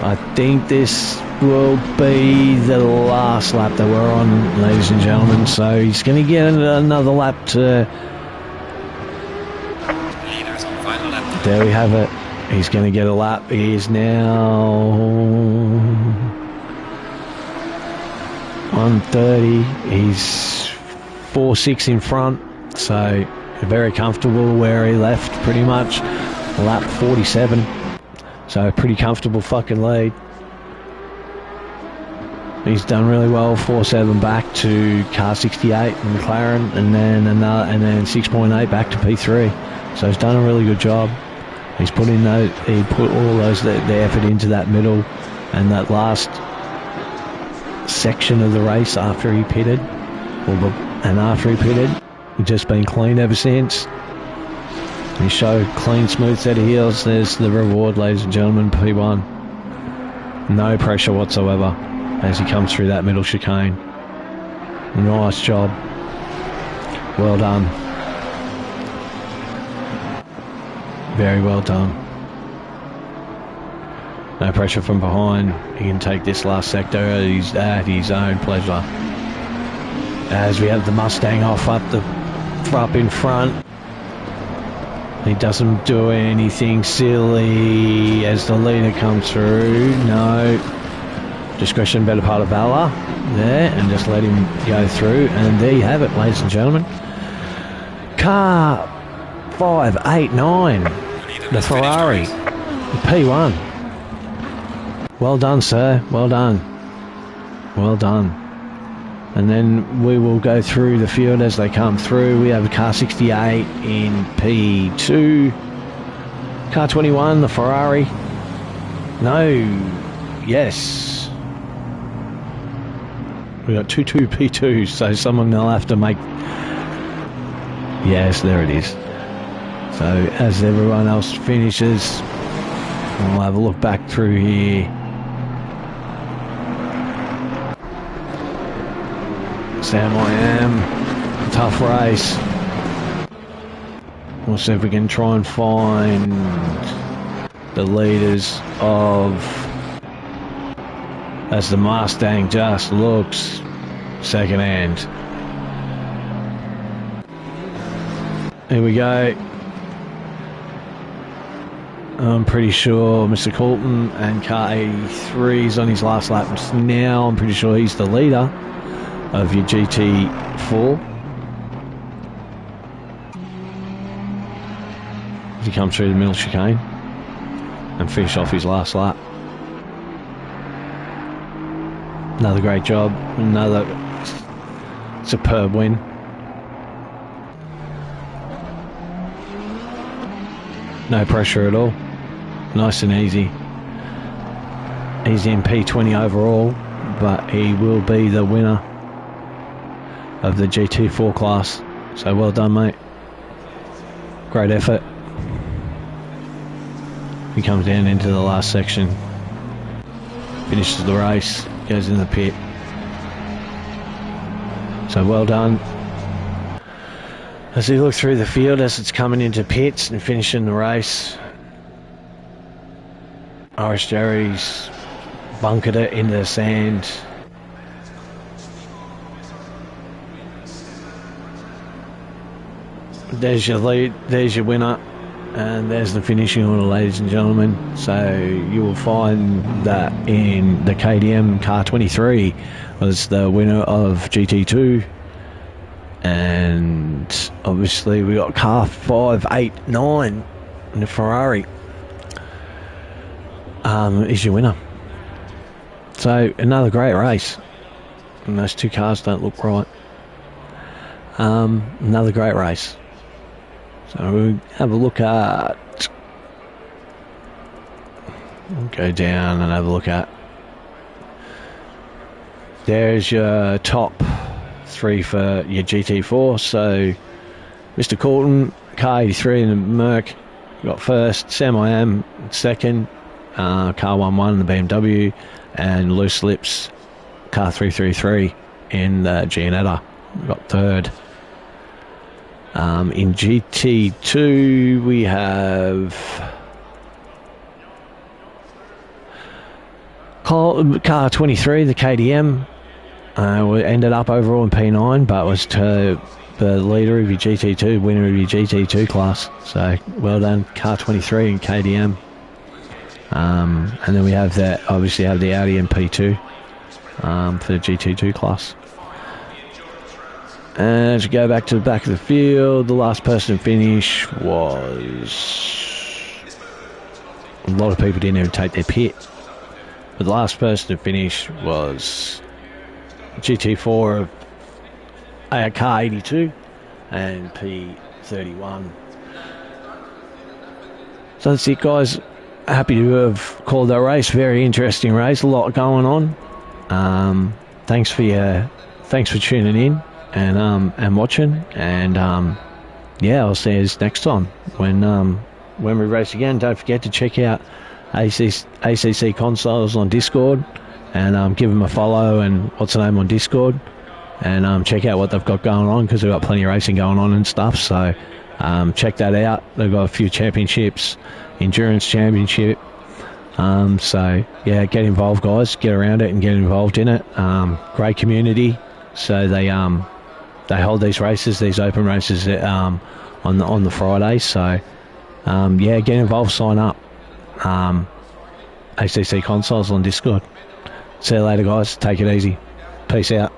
I think this will be the last lap that we're on, ladies and gentlemen. So he's going to get another lap to... Leaders on final lap. There we have it. He's going to get a lap. He is now 130. He's 4.6 in front. So very comfortable where he left pretty much. Lap 47. So pretty comfortable fucking lead. He's done really well. 4.7 back to car 68 McLaren, and then 6.8 back to P3. So he's done a really good job. He put all the effort into that middle and that last section of the race after he pitted, he's just been clean ever since. He showed clean, smooth set of heels. There's the reward, ladies and gentlemen. P1. No pressure whatsoever as he comes through that middle chicane. Nice job. Well done. Very well done. No pressure from behind. He can take this last sector at his own pleasure. As we have the Mustang up in front. He doesn't do anything silly as the leader comes through. No. Discretion, better part of valor. There, and just let him go through. And there you have it, ladies and gentlemen. Car 5, 8, 9. The Ferrari. The P1. Well done, sir. Well done. Well done. And then we will go through the field as they come through. We have a car 68 in P2. Car 21, the Ferrari. No. Yes. We got 2 P2s, so someone will have to make... Yes, there it is. So as everyone else finishes, we'll have a look back through here. Sam I am. Tough race. We'll see if we can try and find the leaders of... As the Mustang just looks second hand. Here we go. I'm pretty sure Mr. Colton and car 83 is on his last lap now. I'm pretty sure he's the leader of your GT4. As he comes through the middle chicane and finish off his last lap. Another great job. Another superb win. No pressure at all. Nice and easy. He's in P20 overall, but he will be the winner of the GT4 class. So well done, mate. Great effort. He comes down into the last section, finishes the race, goes in the pit. So well done. As he looks through the field as it's coming into pits and finishing the race, Irish Jerry's bunkered it into the sand. There's your lead, there's your winner, and there's the finishing order, ladies and gentlemen. So you will find that in the KTM car 23 was the winner of GT2, and obviously we got car 5, 8, 9 in the Ferrari is your winner. So another great race, and those two cars don't look right. Another great race. So we'll have a look at... We'll go down and have a look at... There's your top 3 for your GT4. So Mr. Colton, car 83 in the Merc, got first, Sam I Am second, car 1-1 in the BMW, and Loose Lips, car 333 in the Gianetta, got third. In GT2 we have car 23, the KDM. We ended up overall in P9, but was to the leader of your GT2, winner of your GT2 class. So well done, car 23 and KDM. And then we have the Audi MP2 for the GT2 class. And as we go back to the back of the field, the last person to finish was... A lot of people didn't even take their pit. But the last person to finish was GT4 of car 82 and P31. So that's it, guys. Happy to have called that race. Very interesting race. A lot going on. Thanks for tuning in and watching. And I'll see you next time when we race again. Don't forget to check out ACC Consoles on Discord and give them a follow and on Discord, and check out what they've got going on, because they've got plenty of racing going on and stuff. So check that out. They've got a few championships, endurance championship. Get involved, guys. Get around it and get involved in it. Great community. So they hold these races, these open races on the Friday. So get involved, sign up. ACC Consoles on Discord. See you later, guys. Take it easy. Peace out.